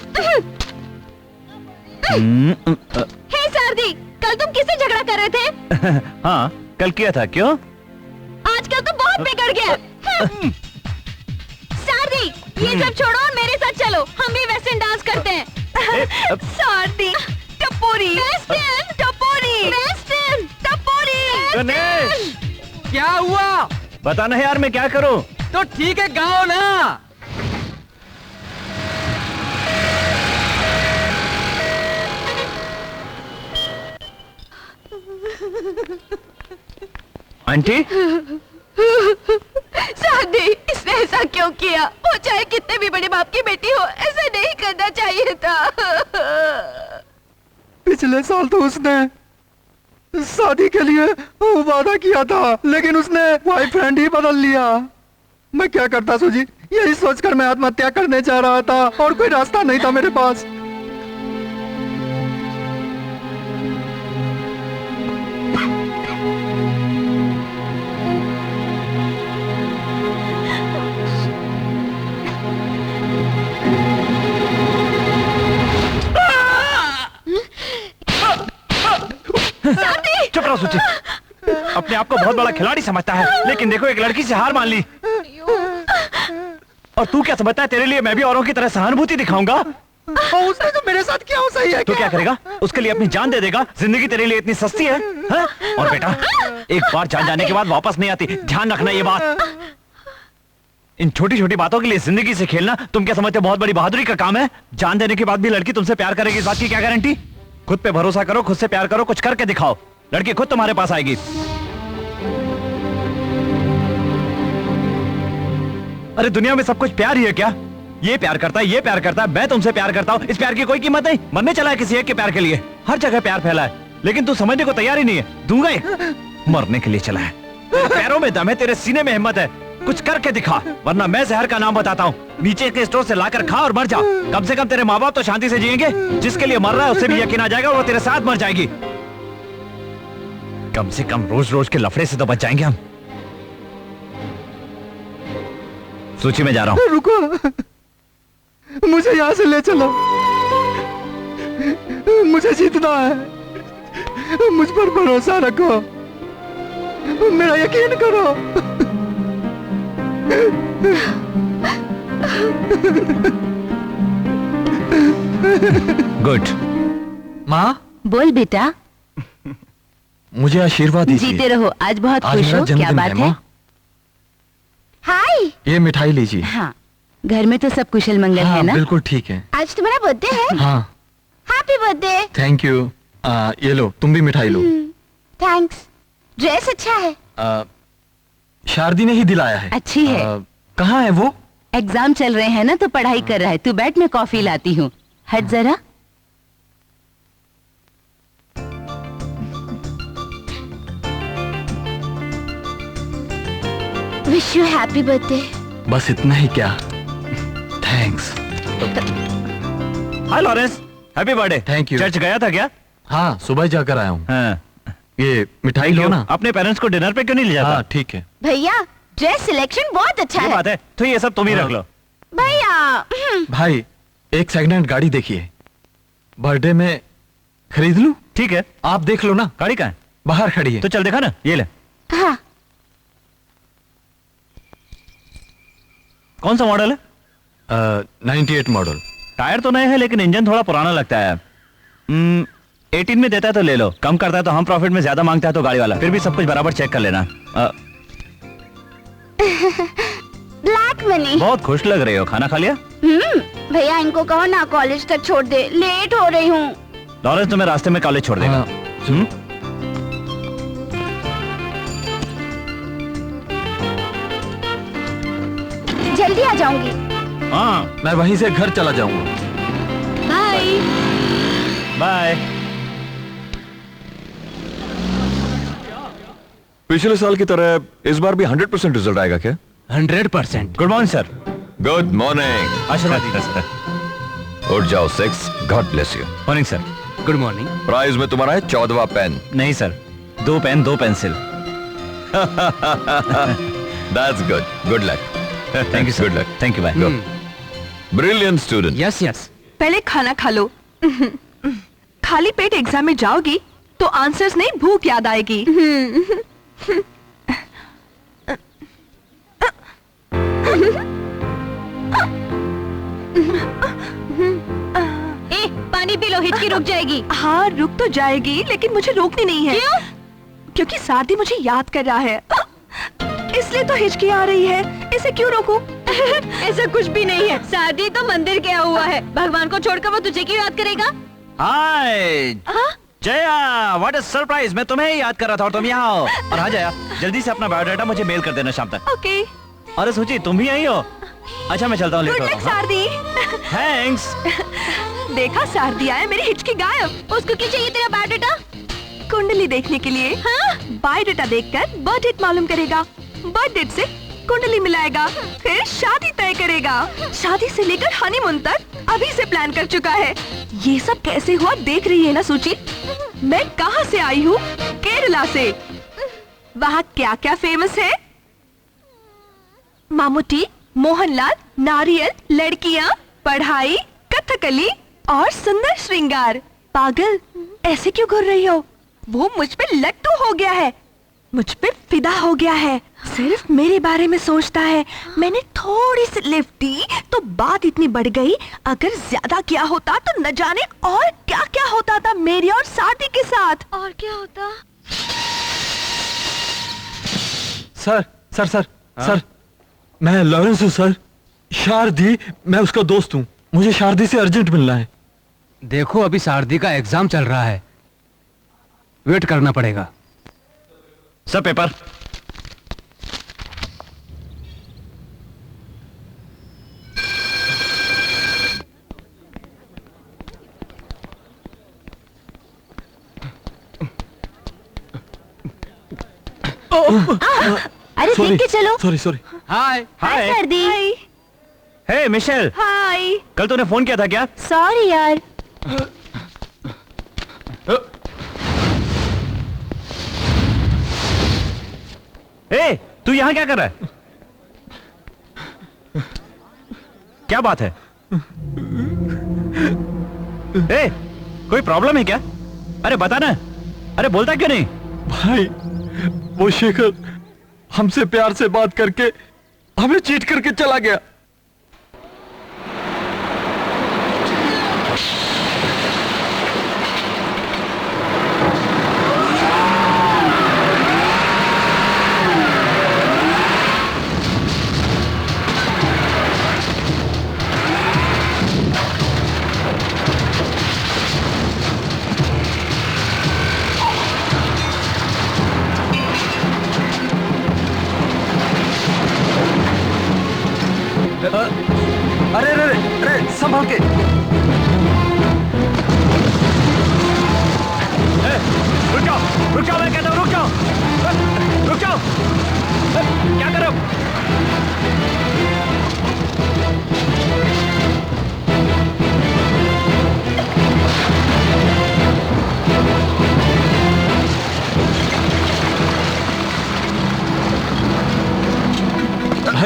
हे सारदी, कल तुम किससे झगड़ा कर रहे थे? हाँ कल किया था, क्यों? आजकल तो बहुत बिगड़ गया। सारदी, ये सब छोड़ो और मेरे साथ चलो, हम भी वेस्टर्न डांस करते हैं। सारदी, टपोरी, वेस्टर्न, टपोरी, वेस्टर्न, टपोरी। गणेश, क्या हुआ? बता ना यार, मैं क्या करूं? तो ठीक है, गाओ ना। आंटी, शादी, इसने ऐसा क्यों किया? वो चाहे कितने भी बड़े बाप की बेटी हो, ऐसा नहीं करना चाहिए था। पिछले साल तो उसने शादी के लिए वादा किया था, लेकिन उसने बॉयफ्रेंड ही बदल लिया। मैं क्या करता सूजी, यही सोचकर मैं आत्महत्या करने जा रहा था और कोई रास्ता नहीं था मेरे पास। चुप रहो सूची। अपने आप को बहुत बड़ा खिलाड़ी समझता है, लेकिन देखो एक लड़की से हार मान ली। और तू क्या समझता है, तेरे लिए मैं भी औरों की तरह सहानुभूति दिखाऊंगा? और उसने तो मेरे साथ क्या, सही है तो क्या करेगा? उसके लिए अपनी जान दे देगा? जिंदगी तेरे लिए इतनी सस्ती है? हाँ? और बेटा, एक बार जान जाने के बाद वापस नहीं आती, ध्यान रखना ये बात। इन छोटी छोटी बातों के लिए जिंदगी से खेलना तुम क्या समझते हो बहुत बड़ी बहादुरी का काम है? जान देने के बाद भी लड़की तुमसे प्यार करेगी, इस बात की क्या गारंटी? खुद पे भरोसा करो, खुद से प्यार करो, कुछ करके दिखाओ, लड़की खुद तुम्हारे पास आएगी। अरे दुनिया में सब कुछ प्यार ही है क्या? ये प्यार करता है, ये प्यार करता है, मैं तुमसे प्यार करता हूँ, इस प्यार की कोई कीमत नहीं। मरने चला है किसी एक के प्यार के लिए। हर जगह प्यार फैला है, लेकिन तू समझने को तैयार ही नहीं है। दूंगा एक, मरने के लिए चला है। तेरे पैरों में दम है, तेरे सीने में हिम्मत है, कुछ करके दिखा, वरना मैं जहर का नाम बताता हूँ। नीचे के स्टोर से लाकर खा और मर जा। कम से कम तेरे माँ बाप तो शांति से जिएंगे। जिसके लिए मर रहा है उसे भी यकीन आ जाएगा और वो तेरे साथ मर जाएगी। कम से कम रोज रोज के लफड़े से तो बच जाएंगे हम। सूची में जा रहा हूँ। रुको, मुझे यहाँ से ले चलो, मुझे जीतना है। मुझ पर भरोसा रखो, मेरा यकीन करो। गुड। माँ, बोल बेटा। मुझे आशीर्वाद दीजिए। जीते रहो, आज बहुत आज खुश मेरा हो, क्या जन्मदिन बात है? माँ। हाय। ये मिठाई लीजिए। हाँ, घर में तो सब कुशल मंगल हाँ, है ना? बिल्कुल ठीक है। आज तुम्हारा बर्थडे है? हाँ। Happy birthday. Thank you. ये लो, तुम भी मिठाई लो। थैंक्स। ड्रेस अच्छा है। शारदी ने ही दिलाया है। अच्छी है। कहाँ है वो? एग्जाम चल रहे हैं ना, तो पढ़ाई कर रहा है। तू बैठ, मैं कॉफी लाती हूँ। हट जरा। Wish you happy birthday. बस इतना ही क्या? Thanks. Hi Lawrence, happy birthday. Thank you. Church गया था क्या? हाँ, सुबह जाकर आया हूँ। हाँ। ये मिठाई लो ना। अपने पेरेंट्स को डिनर पे क्यों नहीं ले जाता? हाँ ठीक है। भैया ड्रेस सिलेक्शन बहुत अच्छा ये है। बात है, तो ये सब तुम ही रख लो। भैया भाई एक सेकंड हैंड गाड़ी देखिए, बर्थडे में खरीद लूं? ठीक है, आप देख लो ना। गाड़ी कहाँ है? बाहर खड़ी है। तो चल देखा ना, ये ले। हाँ कौन सा मॉडल है? 98 मॉडल। टायर तो नए हैं लेकिन इंजन थोड़ा पुराना लगता है। 18 में देता है तो ले लो, कम करता है तो हम प्रॉफिट में ज्यादा मांगता है तो गाड़ी वाला। फिर भी सब कुछ बराबर चेक कर लेना। Black money. बहुत खुश लग रही हो, खाना खा लिया? भैया इनको कहो ना कॉलेज तक छोड़ दे, लेट हो रही हूँ। लॉरेंस तुम्हें रास्ते में कॉलेज छोड़ देगा। हाँ। जल्दी आ जाऊंगी। हाँ मैं वहीं से घर चला जाऊंगा। बाय। बाय। पिछले साल की तरह इस बार भी 100% रिजल्ट आएगा क्या? 100%। Good morning sir. Good morning. आशीर्वाद। उठ जाओ 6। God bless you. Morning sir. Good morning. Prize में तुम्हारा है 14वां पेन। नहीं sir, 2 pen 2 pencil. That's good. Good luck. Thank you sir. Good luck. Thank you, bye. Brilliant student. Yes yes. पहले खाना खा लो। खाली पेट एग्जाम में जाओगी तो आंसर्स नहीं, भूख याद आएगी। पानी पी लो, हिचकी रुक जाएगी। हाँ रुक तो जाएगी लेकिन मुझे रोकनी नहीं है। क्यों? क्योंकि साथी मुझे याद कर रहा है, इसलिए तो हिचकी आ रही है। इसे क्यों रोकूं? ऐसा कुछ भी नहीं है। शादी तो मंदिर गया हुआ है, भगवान को छोड़कर वो तुझे क्यों याद करेगा? हाय जया, व्हाट अ सरप्राइज। मैं तुम्हें ही याद कर रहा था और तुम यहाँ हो। और हाँ जया, जल्दी से अपना बायोडाटा मुझे मेल कर देना शाम तक। ओके। अरे सोची तुम भी आई हो? अच्छा मैं चलता हूँ, लेट गुड हो लक रहा हूँ। सारदी। थैंक्स। देखा सारदी आया, मेरी हिचकी गायब। उसको क्यों चाहिए तेरा बायोडाटा? कुंडली देखने के लिए। हाँ? बायोडाटा देखकर बर्थ डेट मालूम करेगा, बर्थ डेट से कुंडली मिलाएगा, फिर शादी तय करेगा। शादी से लेकर हनीमून तक अभी से प्लान कर चुका है। ये सब कैसे हुआ देख रही है ना सूची? मैं कहाँ से आई हूँ? केरला से। वहाँ क्या क्या फेमस है? मामूटी, मोहनलाल, नारियल, लड़कियाँ, पढ़ाई, कथकली और सुंदर श्रृंगार। पागल, ऐसे क्यों घूर रही हो? वो मुझ पे लट्टू हो गया है, मुझ पे फिदा हो गया है, सिर्फ मेरे बारे में सोचता है। मैंने थोड़ी सी लिफ्ट दी तो बात इतनी बढ़ गई। अगर ज्यादा क्या होता तो न जाने और क्या क्या होता था मेरी और साथी के साथ। और क्या होता? सर सर सर सर, मैं लॉरेंस हूँ सर। शारदी, मैं उसका दोस्त हूँ। मुझे शारदी से अर्जेंट मिलना है। देखो अभी शारदी का एग्जाम चल रहा है, वेट करना पड़ेगा। सब पेपर। अरे देख के चलो। Sorry sorry. हाय। हाय सर्दी। हे मिशेल, हाय। कल तूने फोन किया था क्या? सॉरी यार। ए, तू यहाँ क्या कर रहा है? क्या बात है? ए, कोई प्रॉब्लम है क्या? अरे बता ना। अरे बोलता क्यों नहीं? भाई वो शेखर हमसे प्यार से बात करके हमें चीट करके चला गया।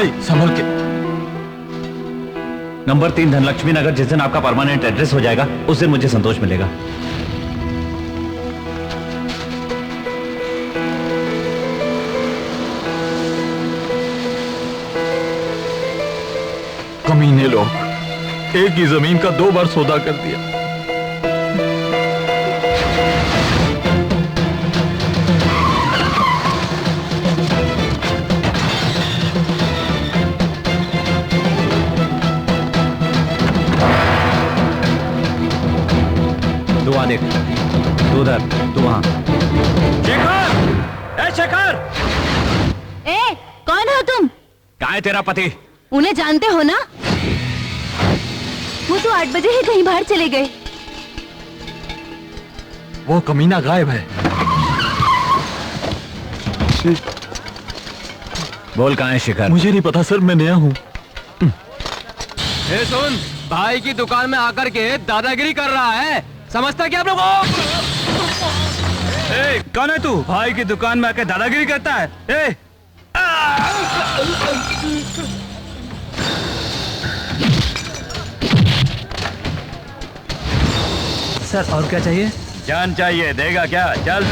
भाई संभल के। नंबर 3 धनलक्ष्मी नगर, जिस दिन आपका परमानेंट एड्रेस हो जाएगा उस दिन मुझे संतोष मिलेगा। कमीने लोग, एक ही जमीन का 2 बार सौदा कर दिया। तू वहां देख, तू उधर, तू वहां। शेखर, ए शेखर, ए, कौन हो तुम? कहाँ है तेरा पति? उन्हें जानते हो ना? वो तो 8 बजे ही कहीं बाहर चले गए। वो कमीना गायब है। बोल, कहाँ है शिखर? मुझे नहीं पता सर, मैं नया हूँ। ए सुन, भाई की दुकान में आकर के दादागिरी कर रहा है, समझता क्या आप लोग? ए कौन है तू? भाई की दुकान में आके दादागिरी करता है? ए सर, और क्या चाहिए? जान चाहिए, देगा क्या? चल।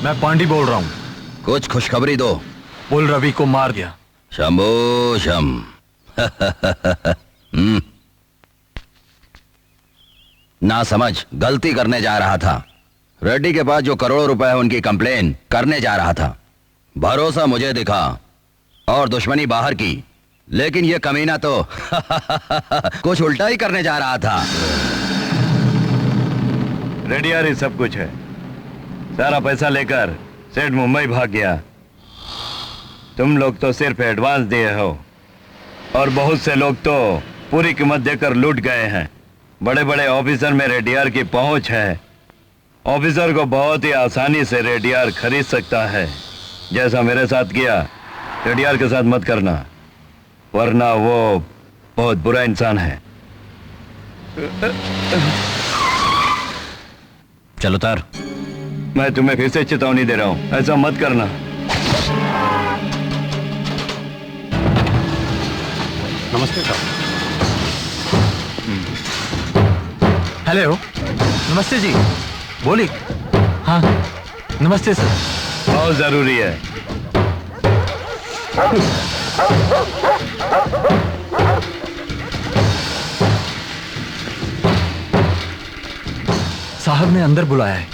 मैं पांडी बोल रहा हूँ। कुछ खुशखबरी दो। बोल रवि को मार दिया। शंभो शम। ना समझ, गलती करने जा रहा था। रेड्डी के पास जो करोड़ों रुपए है उनकी कंप्लेन करने जा रहा था। भरोसा मुझे दिखा और दुश्मनी बाहर की, लेकिन ये कमीना तो कुछ उल्टा ही करने जा रहा था। रेडियारी सब कुछ है। सारा पैसा लेकर सेठ मुंबई भाग गया। तुम लोग तो सिर्फ एडवांस दिए हो और बहुत से लोग तो पूरी कीमत देकर लूट गए हैं। बड़े बड़े ऑफिसर में रेडियार की पहुंच है। ऑफिसर को बहुत ही आसानी से रेडियार खरीद सकता है। जैसा मेरे साथ किया, रेडियार के साथ मत करना, वरना वो बहुत बुरा इंसान है। चलो उतार। मैं तुम्हें फिर से चेतावनी दे रहा हूं, ऐसा मत करना। नमस्ते सर। हेलो, नमस्ते जी। बोलिए। हाँ, नमस्ते सर। बहुत जरूरी है। साहब ने अंदर बुलाया है।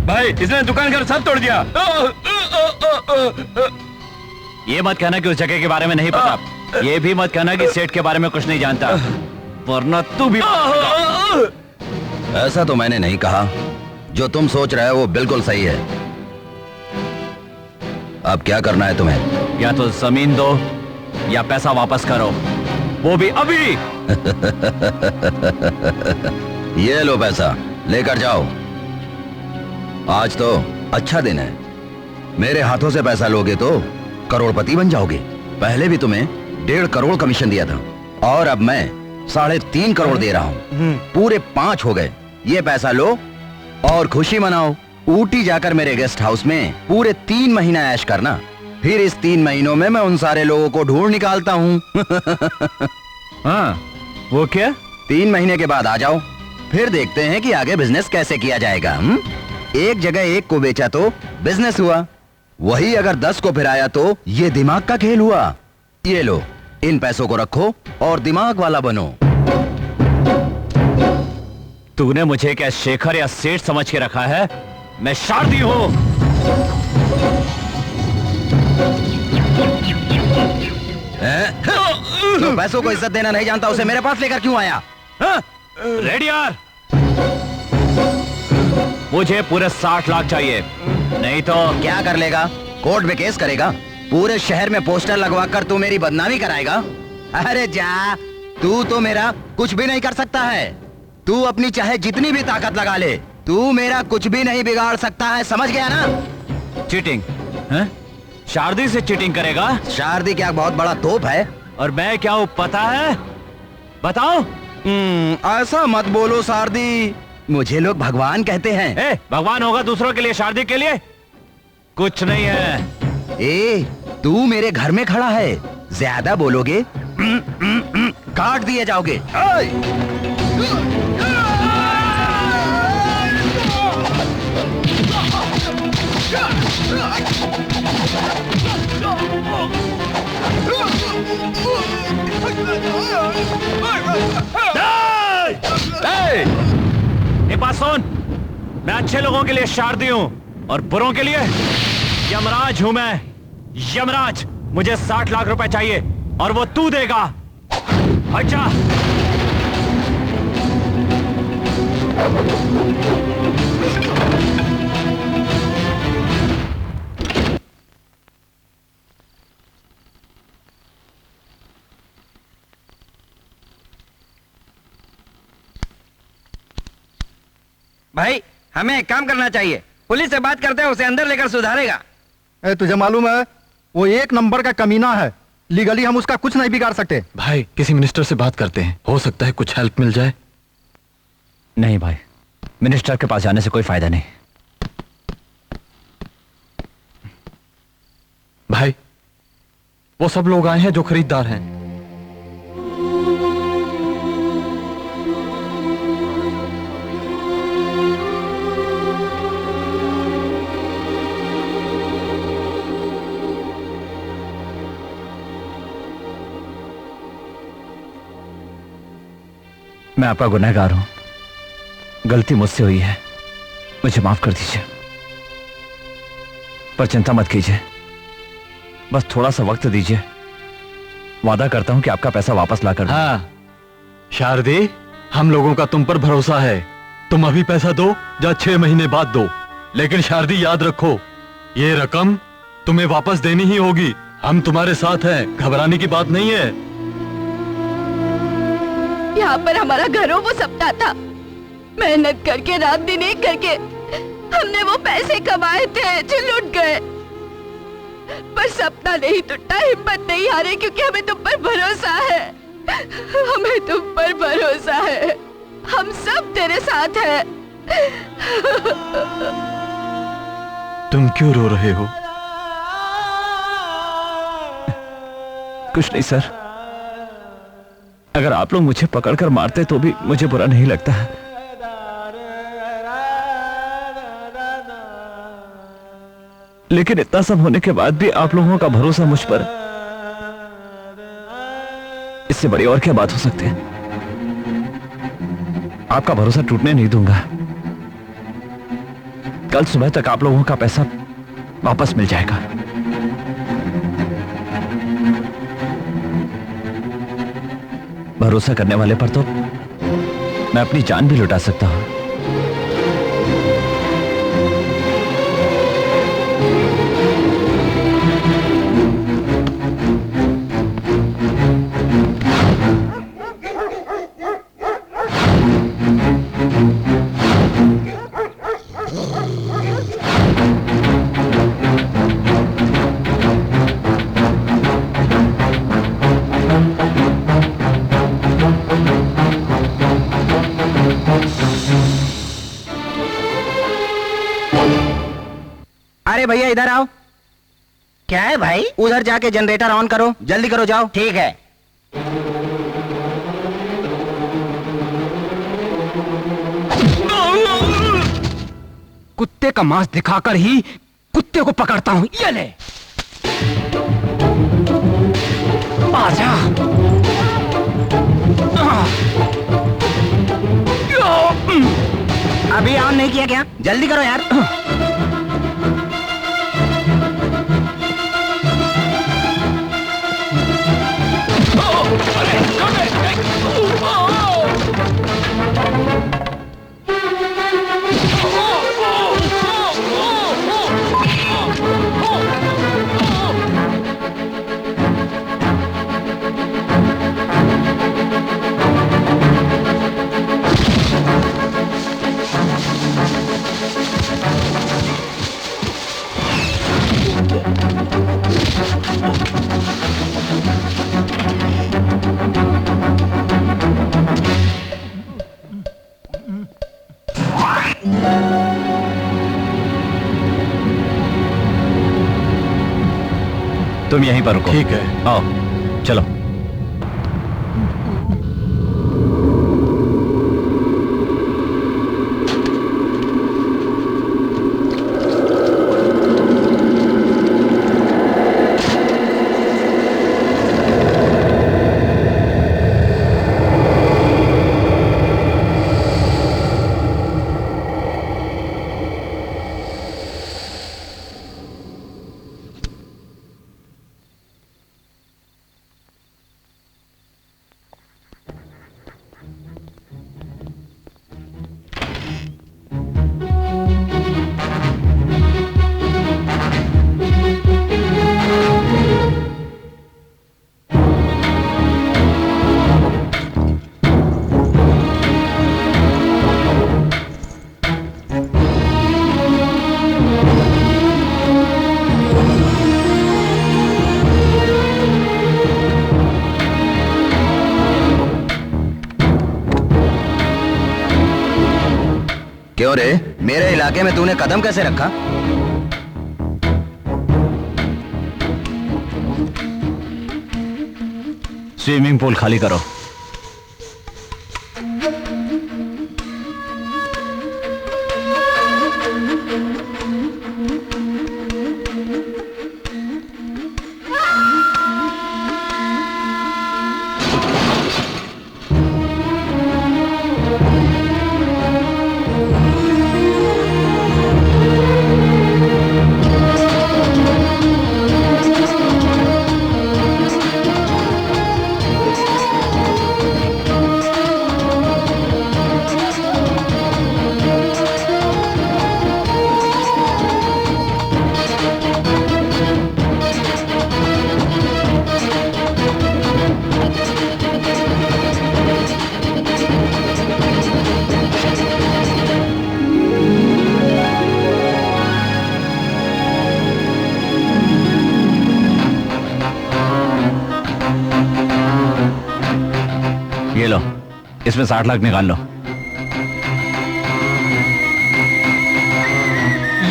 भाई, इसने दुकान घर सब तोड़ दिया। ये मत कहना कि उस जगह के बारे में नहीं पता। ये भी मत कहना कि सेठ के बारे में कुछ नहीं जानता, वरना तू भी। ऐसा तो मैंने नहीं कहा। जो तुम सोच रहे हो वो बिल्कुल सही है। अब क्या करना है तुम्हें? या तो जमीन दो या पैसा वापस करो, वो भी अभी। ये लो पैसा, लेकर जाओ। आज तो अच्छा दिन है। मेरे हाथों से पैसा लोगे तो करोड़पति बन जाओगे। पहले भी तुम्हें 1.5 करोड़ कमीशन दिया था और अब मैं 3.5 करोड़ दे रहा हूँ। पूरे 5 हो गए। ये पैसा लो और खुशी मनाओ। ऊटी जाकर मेरे गेस्ट हाउस में पूरे 3 महीना ऐश करना, फिर इस 3 महीनों में मैं उन सारे लोगों को ढूंढ निकालता हूँ। हाँ, वो क्या? 3 महीने के बाद आ जाओ, फिर देखते हैं कि आगे बिजनेस कैसे किया जाएगा। एक जगह एक को बेचा तो बिजनेस हुआ, वही अगर 10 को फिराया तो ये दिमाग का खेल हुआ। ये लो, इन पैसों को रखो और दिमाग वाला बनो। तूने मुझे क्या शेखर या सेठ समझ के रखा है? मैं शारदी हूं। जो पैसों को इज्जत देना नहीं जानता उसे मेरे पास लेकर क्यों आया? रेडी यार, मुझे पूरे 60 लाख चाहिए, नहीं तो क्या कर लेगा? कोर्ट में केस करेगा? पूरे शहर में पोस्टर लगवा कर तू मेरी बदनामी कराएगा? अरे जा, तू तो मेरा कुछ भी नहीं कर सकता है। तू अपनी चाहे जितनी भी ताकत लगा ले, तू मेरा कुछ भी नहीं बिगाड़ सकता है, समझ गया ना? चीटिंग है? शारदी से चीटिंग करेगा? शारदी क्या बहुत बड़ा तोप है? और मैं क्या हूँ पता है? बताओ। ऐसा मत बोलो शारदी, मुझे लोग भगवान कहते हैं। भगवान होगा दूसरों के लिए, शारदी के लिए कुछ नहीं है। तू मेरे घर में खड़ा है, ज्यादा बोलोगे काट दिए जाओगे। सुन, मैं अच्छे लोगों के लिए शारदी हूं और बुरों के लिए यमराज हूं मैं। यमराज, मुझे 60 लाख रुपए चाहिए और वो तू देगा। अच्छा, भाई हमें एक काम करना चाहिए, पुलिस से बात करते हैं, उसे अंदर लेकर सुधारेगा। तुझे मालूम है वो 1 नंबर का कमीना है, लीगली हम उसका कुछ नहीं बिगाड़ सकते। भाई किसी मिनिस्टर से बात करते हैं, हो सकता है कुछ हेल्प मिल जाए। नहीं भाई, मिनिस्टर के पास जाने से कोई फायदा नहीं। भाई वो सब लोग आए हैं जो खरीदार हैं। मैं आपका गुनहगार हूं, गलती मुझसे हुई है, मुझे माफ कर दीजिए। पर चिंता मत कीजिए, बस थोड़ा सा वक्त दीजिए, वादा करता हूं कि आपका पैसा वापस ला कर। हाँ शारदी, हम लोगों का तुम पर भरोसा है। तुम अभी पैसा दो या 6 महीने बाद दो, लेकिन शारदी याद रखो, ये रकम तुम्हें वापस देनी ही होगी। हम तुम्हारे साथ हैं, घबराने की बात नहीं है। यहाँ पर हमारा घरों वो सपना था, मेहनत करके रात दिन एक करके हमने वो पैसे कमाए थे जो लुट गए। पर सपना नहीं टूटा, हिम्मत नहीं हारे, क्योंकि हमें तुम पर भरोसा है। हमें तुम पर भरोसा है, हम सब तेरे साथ हैं। तुम क्यों रो रहे हो? कुछ नहीं सर, अगर आप लोग मुझे पकड़कर मारते तो भी मुझे बुरा नहीं लगता है। लेकिन इतना सब होने के बाद भी आप लोगों का भरोसा मुझ पर, इससे बड़ी और क्या बात हो सकती है। आपका भरोसा टूटने नहीं दूंगा। कल सुबह तक आप लोगों का पैसा वापस मिल जाएगा। भरोसा करने वाले पर तो मैं अपनी जान भी लुटा सकता हूं। अरे भैया इधर आओ। क्या है भाई? उधर जाके जनरेटर ऑन करो, जल्दी करो, जाओ। ठीक है। कुत्ते का मांस दिखाकर ही कुत्ते को पकड़ता हूं। ये ले, आजा। अभी ऑन नहीं किया क्या? जल्दी करो यार। तुम यहीं पर रुको। ठीक है। आओ, चलो। क्यों रे, मेरे इलाके में तूने कदम कैसे रखा? स्विमिंग पूल खाली करो। ये लो, इसमें 60 लाख निकाल लो।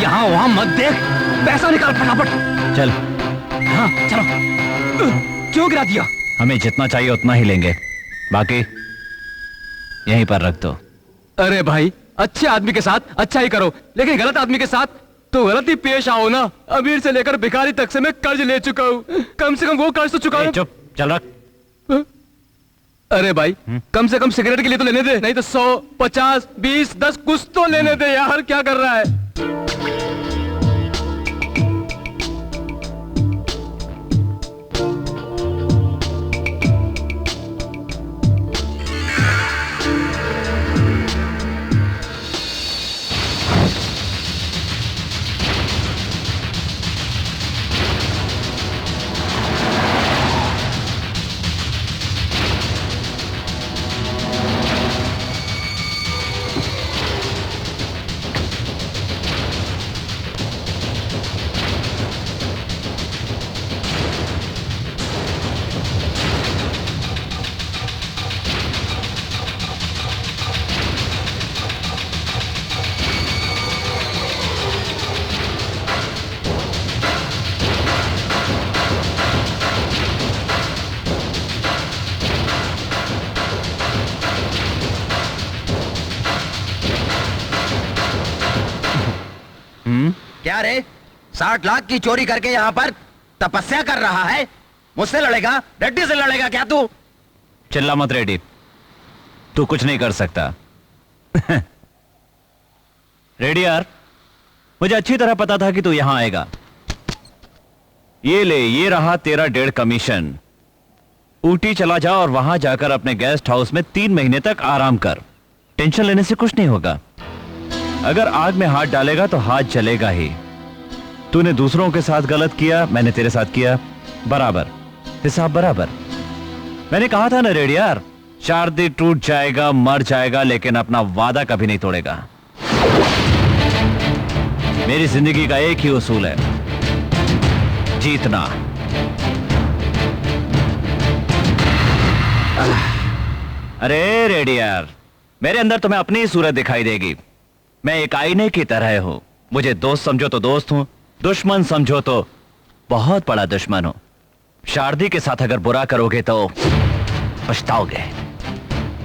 यहाँ वहां मत देख, पैसा निकाल फटाफट। चल। हाँ चलो। क्यों गिरा दिया? हमें जितना चाहिए उतना ही लेंगे, बाकी यहीं पर रख दो। अरे भाई, अच्छे आदमी के साथ अच्छा ही करो, लेकिन गलत आदमी के साथ तो गलत ही पेश आओ ना। अमीर से लेकर भिखारी तक से मैं कर्ज ले चुका हूँ, कम से कम वो कर्ज तो चुका। चुप, चल रख। अरे भाई, कम से कम सिगरेट के लिए तो लेने दे, नहीं तो 100, 50, 20, 10 कुछ तो लेने दे यार। क्या कर रहा है? क्या रे? 60 लाख की चोरी करके यहाँ पर तपस्या कर रहा है? मुझसे लड़ेगा? रेड्डी से लड़ेगा क्या तू? चिल्ला मत रेड्डी, तू कुछ नहीं कर सकता। रेड्डी यार, मुझे अच्छी तरह पता था कि तू यहां आएगा। ये ले, ये रहा तेरा 1.5 कमीशन। ऊटी चला जा और वहां जाकर अपने गेस्ट हाउस में 3 महीने तक आराम कर। टेंशन लेने से कुछ नहीं होगा। अगर आग में हाथ डालेगा तो हाथ जलेगा ही। तूने दूसरों के साथ गलत किया, मैंने तेरे साथ किया, बराबर, हिसाब बराबर। मैंने कहा था ना रेड्डी यार, शारदी टूट जाएगा, मर जाएगा, लेकिन अपना वादा कभी नहीं तोड़ेगा। मेरी जिंदगी का एक ही उसूल है, जीतना। अरे रेड्डी यार, मेरे अंदर तुम्हें अपनी ही सूरत दिखाई देगी। मैं एक आईने की तरह हूं। मुझे दोस्त समझो तो दोस्त हूं, दुश्मन समझो तो बहुत बड़ा दुश्मन हूं। शारदी के साथ अगर बुरा करोगे तो पछताओगे,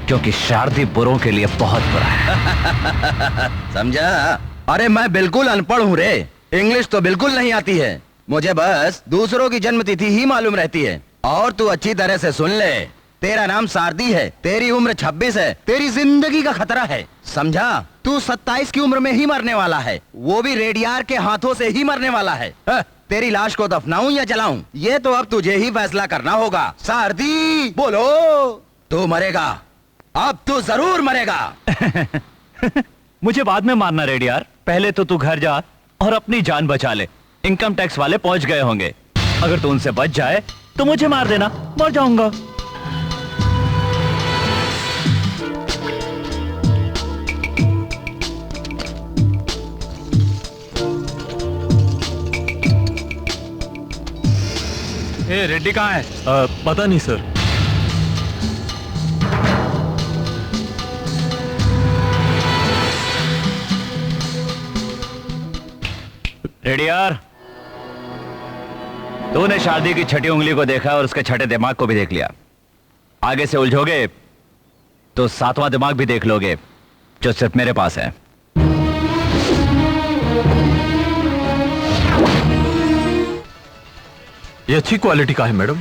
क्योंकि शारदी बुरों के लिए बहुत बुरा है। समझा? अरे मैं बिल्कुल अनपढ़ हूँ रे, इंग्लिश तो बिल्कुल नहीं आती है। मुझे बस दूसरों की जन्मतिथि ही मालूम रहती है। और तू अच्छी तरह से सुन ले, तेरा नाम शारदी है, तेरी उम्र 26 है, तेरी जिंदगी का खतरा है, समझा? तू 27 की उम्र में ही मरने वाला है, वो भी रेडियार के हाथों से ही मरने वाला है। तेरी लाश को दफनाऊं या जलाऊं, ये तो अब तुझे ही फैसला करना होगा। शारदी बोलो, तू मरेगा, अब तू जरूर मरेगा। मुझे बाद में मारना रेड्डी यार, पहले तो तू घर जा और अपनी जान बचा ले। इनकम टैक्स वाले पहुंच गए होंगे, अगर तू उनसे बच जाए तो मुझे मार देना, मर जाऊंगा। ए, रेड्डी कहाँ है? पता नहीं सर। रेड्डी यार, तूने शारदी की छठी उंगली को देखा और उसके छठे दिमाग को भी देख लिया। आगे से उलझोगे तो 7वां दिमाग भी देख लोगे, जो सिर्फ मेरे पास है। ये अच्छी क्वालिटी का है मैडम।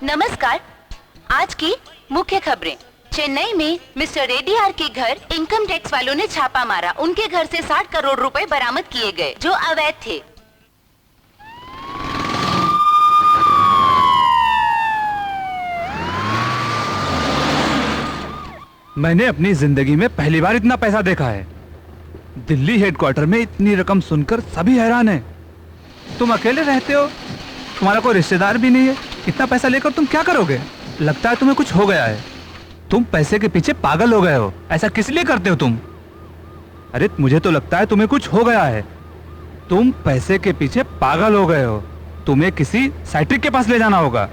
नमस्कार, आज की मुख्य खबरें। चेन्नई में मिस्टर रेड्डी आर के घर इनकम टैक्स वालों ने छापा मारा। उनके घर से 60 करोड़ रुपए बरामद किए गए, जो अवैध थे। मैंने अपनी जिंदगी में पहली बार इतना पैसा देखा है। दिल्ली हेडक्वार्टर में इतनी रकम सुनकर सभी हैरान हैं। तुम अकेले रहते हो, तुम्हारा कोई रिश्तेदार भी नहीं है, इतना पैसा लेकर तुम क्या करोगे? लगता है तुम्हें कुछ हो गया है। तुम पैसे के पीछे पागल हो गए हो। ऐसा किस लिए करते हो तुम? अरे मुझे तो लगता है तुम्हें कुछ हो गया है। तुम पैसे के पीछे पागल हो गए हो। तुम्हें किसी साइट्रिक के पास ले जाना होगा।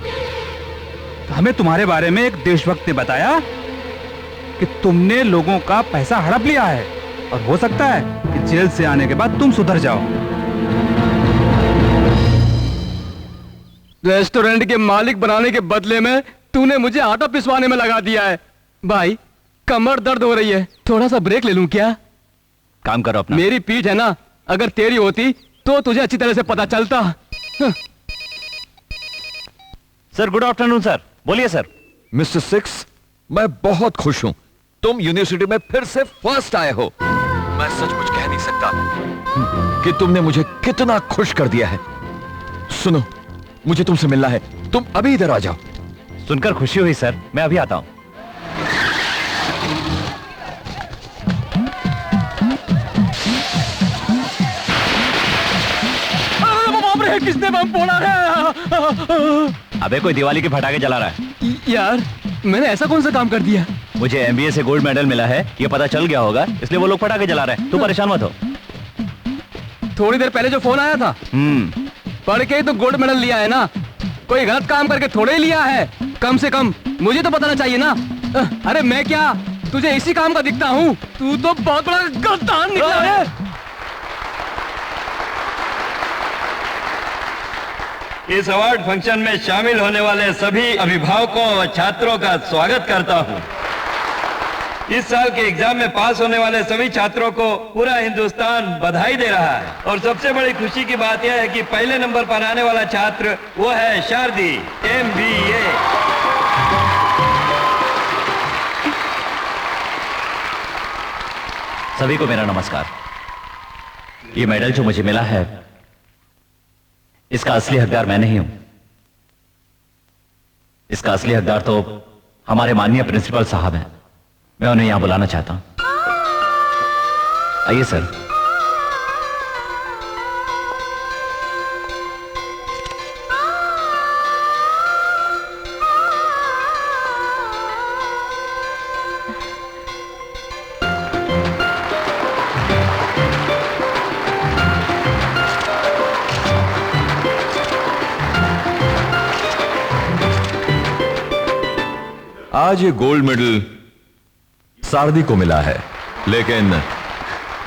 हमें तुम्हारे बारे में एक देशभक्त ने बताया कि तुमने लोगों का पैसा हड़प लिया है, और हो सकता है कि जेल से आने के बाद तुम सुधर जाओ। रेस्टोरेंट के मालिक बनाने के बदले में तूने मुझे आटा पिसवाने में लगा दिया है। भाई, कमर दर्द हो रही है, थोड़ा सा ब्रेक ले लूं क्या? काम करो अपना। मेरी पीठ है ना, अगर तेरी होती तो तुझे अच्छी तरह से पता चलता। Sir, good afternoon sir. बोलिए सर। मिस्टर सिक्स, मैं बहुत खुश हूं, तुम यूनिवर्सिटी में फिर से फर्स्ट आए हो। मैं सचमुच कह नहीं सकता कि तुमने मुझे कितना खुश कर दिया है। सुनो, मुझे तुमसे मिलना है, तुम अभी इधर आ जाओ। सुनकर खुशी हुई सर, मैं अभी आता हूं। किसने बम फोड़ा है? अबे कोई दिवाली के पटाखे जला रहा है। यार, मैंने ऐसा कौन सा काम कर दिया? मुझे एमबीए से गोल्ड मेडल मिला है, ये पता चल गया होगा, इसलिए वो लोग पटाखे जला रहे हैं। तू परेशान मत हो। थोड़ी देर पहले जो फोन आया था, पढ़ के ही तो गोल्ड मेडल लिया है ना। कोई गलत काम करके थोड़े ही लिया है। कम से कम मुझे तो बताना चाहिए ना। अरे मैं क्या तुझे इसी काम का दिखता हूँ? तू तो बहुत बड़ा गद्दार निकला है। इस अवार्ड फंक्शन में शामिल होने वाले सभी अभिभावकों और छात्रों का स्वागत करता हूं। इस साल के एग्जाम में पास होने वाले सभी छात्रों को पूरा हिंदुस्तान बधाई दे रहा है और सबसे बड़ी खुशी की बात यह है कि पहले नंबर पर आने वाला छात्र वो है शारदी MBA। सभी को मेरा नमस्कार। ये मेडल जो मुझे मिला है इसका असली हकदार मैं नहीं हूं। इसका असली हकदार तो हमारे माननीय प्रिंसिपल साहब हैं। मैं उन्हें यहां बुलाना चाहता हूं। आइए सर। आज ये गोल्ड मेडल सारदी को मिला है, लेकिन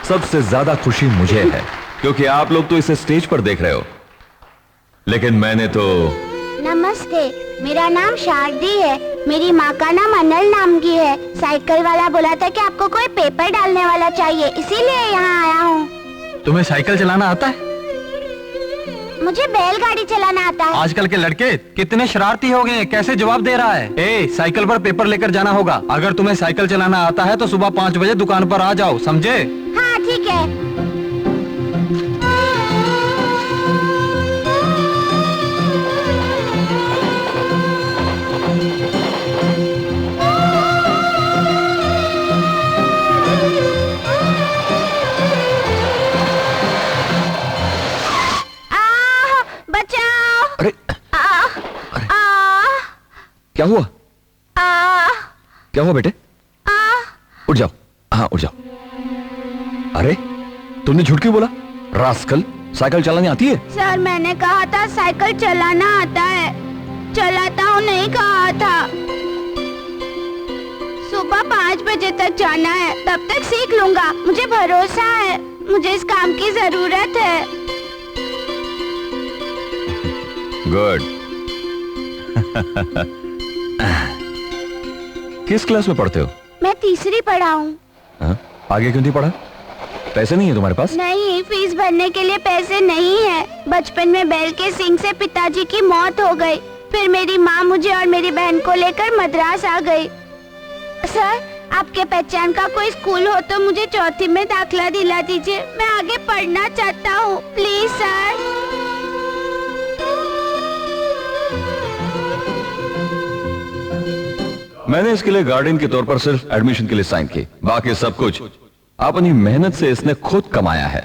सबसे ज्यादा खुशी मुझे है क्योंकि आप लोग तो इसे स्टेज पर देख रहे हो, लेकिन मैंने तो। नमस्ते, मेरा नाम शारदी है। मेरी माँ का नाम अनल नाम की है। साइकिल वाला बोला था कि आपको कोई पेपर डालने वाला चाहिए, इसीलिए यहाँ आया हूँ। तुम्हें साइकिल चलाना आता है? मुझे बैलगाड़ी चलाना आता है। आजकल के लड़के कितने शरारती हो गए हैं, कैसे जवाब दे रहा है? ए, साइकिल पर पेपर लेकर जाना होगा। अगर तुम्हें साइकिल चलाना आता है तो सुबह 5 बजे दुकान पर आ जाओ, समझे? हाँ ठीक है। अरे क्या हुआ? क्या हुआ बेटे? उठ जाओ। हाँ उठ जाओ। अरे तुमने झूठ क्यों बोला? रास्कल, साइकिल चलानी आती है? सर मैंने कहा था साइकिल चलाना आता है। चलाता हूँ नहीं कहा था। सुबह 5 बजे तक जाना है, तब तक सीख लूंगा। मुझे भरोसा है, मुझे इस काम की जरूरत है। गुड। किस क्लास में पढ़ते हो? मैं तीसरी पढ़ा हूँ। आगे क्यों नहीं पढ़ा? पैसे नहीं है तुम्हारे पास? नहीं, फीस भरने के लिए पैसे नहीं है। बचपन में बैल के सिंग से पिताजी की मौत हो गई। फिर मेरी माँ मुझे और मेरी बहन को लेकर मद्रास आ गई। सर, आपके पहचान का कोई स्कूल हो तो मुझे 4थी में दाखिला दिला दीजिए। मैं आगे पढ़ना चाहता हूँ, प्लीज सर। मैंने इसके लिए गार्डियन के तौर पर सिर्फ एडमिशन के लिए साइन की, बाकी सब कुछ अपनी मेहनत से इसने खुद कमाया है।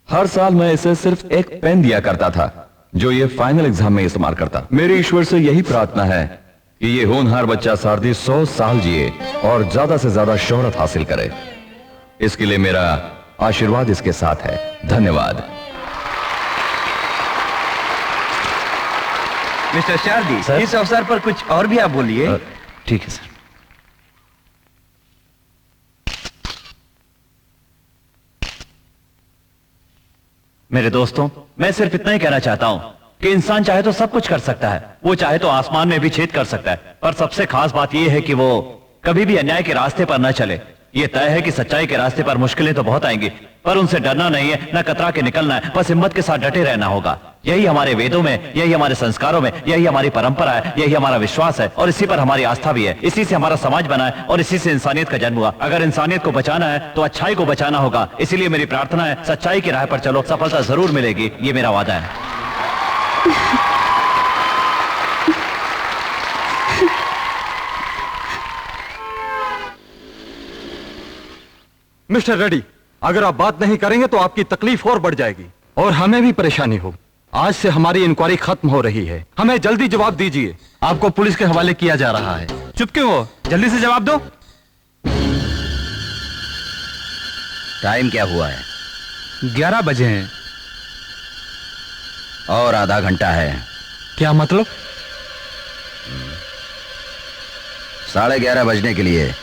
हर साल मैं इसे सिर्फ एक पेन दिया करता था जो ये फाइनल एग्जाम में इस्तेमाल करता। मेरी ईश्वर से यही प्रार्थना है कि ये होनहार बच्चा सारदी 100 साल जिए और ज्यादा से ज्यादा शोहरत हासिल करे। इसके लिए मेरा आशीर्वाद इसके साथ है। धन्यवाद। मिस्टर शारदी, इस अवसर पर कुछ और भी आप बोलिए। ठीक है सर। मेरे दोस्तों, मैं सिर्फ इतना ही कहना चाहता हूं कि इंसान चाहे तो सब कुछ कर सकता है। वो चाहे तो आसमान में भी छेद कर सकता है, पर सबसे खास बात यह है कि वो कभी भी अन्याय के रास्ते पर न चले। ये तय है कि सच्चाई के रास्ते पर मुश्किलें तो बहुत आएंगी, पर उनसे डरना नहीं है, न कतरा के निकलना है। बस हिम्मत के साथ डटे रहना होगा। यही हमारे वेदों में, यही हमारे संस्कारों में, यही हमारी परंपरा है, यही हमारा विश्वास है और इसी पर हमारी आस्था भी है। इसी से हमारा समाज बना है और इसी से इंसानियत का जन्म हुआ। अगर इंसानियत को बचाना है तो अच्छाई को बचाना होगा। इसीलिए मेरी प्रार्थना है, सच्चाई की राह पर चलो, सफलता जरूर मिलेगी। ये मेरा वादा है। मिस्टर रेड्डी, अगर आप बात नहीं करेंगे तो आपकी तकलीफ और बढ़ जाएगी और हमें भी परेशानी होगी। आज से हमारी इंक्वायरी खत्म हो रही है, हमें जल्दी जवाब दीजिए। आपको पुलिस के हवाले किया जा रहा है। चुप क्यों हो? जल्दी से जवाब दो। टाइम क्या हुआ है? 11 बजे हैं। और आधा घंटा है। क्या मतलब? 11:30 बजने के लिए।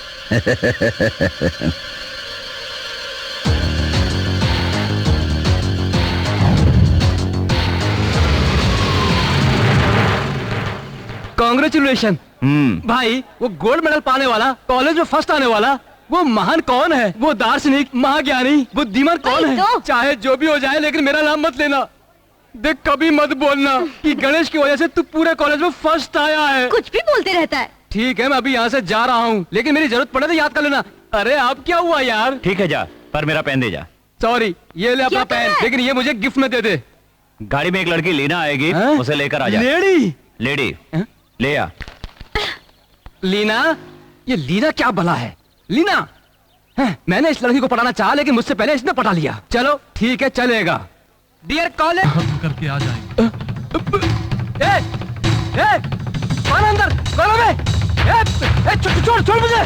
कॉन्ग्रेचुलेशन। भाई वो गोल्ड मेडल पाने वाला, कॉलेज में फर्स्ट आने वाला, वो महान कौन है? वो दार्शनिक, महाज्ञानी, बुद्धिमान कौन है? चाहे जो भी हो जाए, लेकिन मेरा नाम मत लेना। देख, कभी मत बोलना कि गणेश की वजह से तू पूरे कॉलेज में फर्स्ट आया है। कुछ भी बोलते रहता है। ठीक है, मैं अभी यहाँ से जा रहा हूँ, लेकिन मेरी जरूरत पड़े तो याद कर लेना। अरे आप क्या हुआ यार? ठीक है जा, पर मेरा पेन दे जा। सॉरी, ये ले अपना पेन, लेकिन ये मुझे गिफ्ट में दे दे। गाड़ी में एक लड़की लीना आएगी, उसे लेकर आ जा। लेडी ले आ। लीना? ये लीना क्या भला है? लीना? मैंने इस लड़की को पढ़ाना चाहा, लेकिन मुझसे पहले इसने पढ़ा लिया। चलो ठीक है, चलेगा। डियर कॉलेज, हम करके आ जाएंगे। कौन अंदर? कौन है? छोड़ छोड़ मुझे।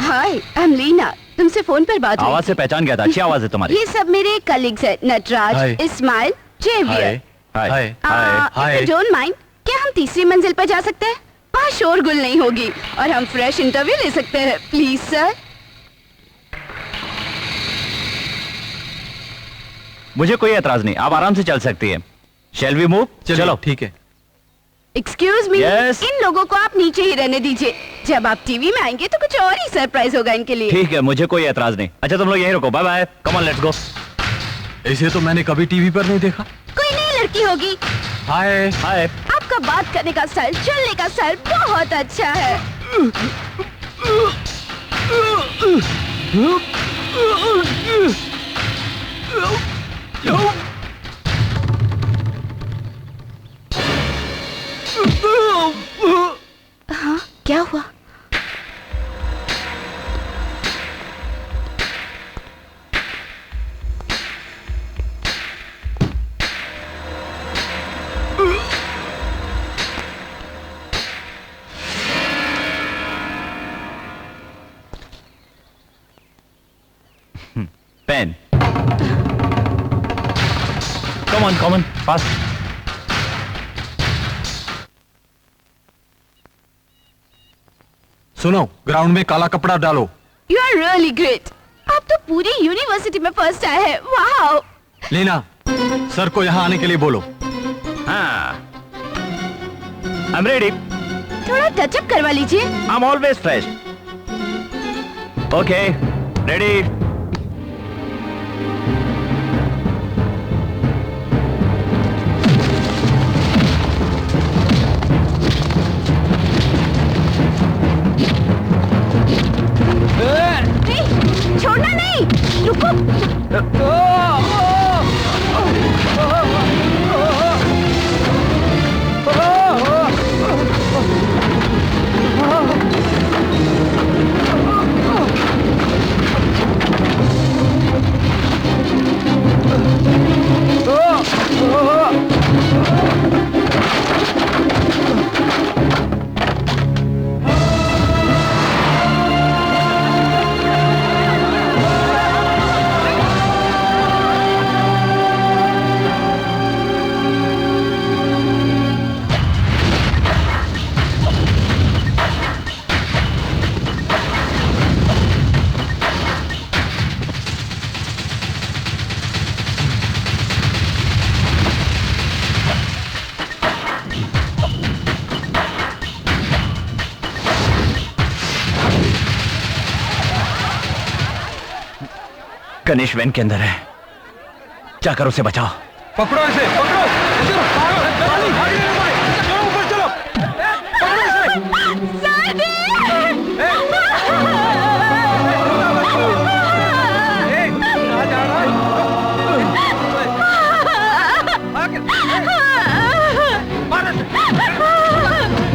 हाय, आई एम लीना। तुमसे फोन पर बात हुई। आवाज से पहचान गया था, अच्छी आवाज है तुम्हारी। ये सब मेरे कलीग्स हैं, Nataraj, Ismail, Xavier. Hi. Don't mind, क्या हम तीसरी मंजिल पर जा सकते हैं? वहाँ शोरगुल नहीं होगी और हम फ्रेश इंटरव्यू ले सकते हैं। Please sir. मुझे कोई एतराज नहीं, आप आराम से चल सकती है। Shall we move? चलो ठीक है। Excuse me, Yes? इन लोगों को आप नीचे ही रहने दीजिए। जब आप टीवी में आएंगे तो कुछ और ही सरप्राइज होगा इनके लिए। ठीक है, मुझे कोई एतराज नहीं। अच्छा तुम लोग यहीं रुको, bye bye, come on let's go. ऐसे तो मैंने कभी टीवी पर नहीं देखा। कोई नई लड़की होगी। हाय हाय। आपका बात करने का स्टाइल, चलने का स्टाइल बहुत अच्छा है। हाँ, क्या हुआ? पेन। Come on fast. सुनो, ग्राउंड में काला कपड़ा डालो। You are really great. आप तो पूरी यूनिवर्सिटी में फर्स्ट आए हैं। वाओ। लीना, सर को यहाँ आने के लिए बोलो। हाँ, आई एम रेडी। थोड़ा टचअप करवा लीजिए। I am always fresh. Okay, ready. छोड़ना नहीं, रुको। गणेश वैन के अंदर है, जाकर उसे बचाओ। पकड़ो इसे, पकड़ो। ऊपर चलो।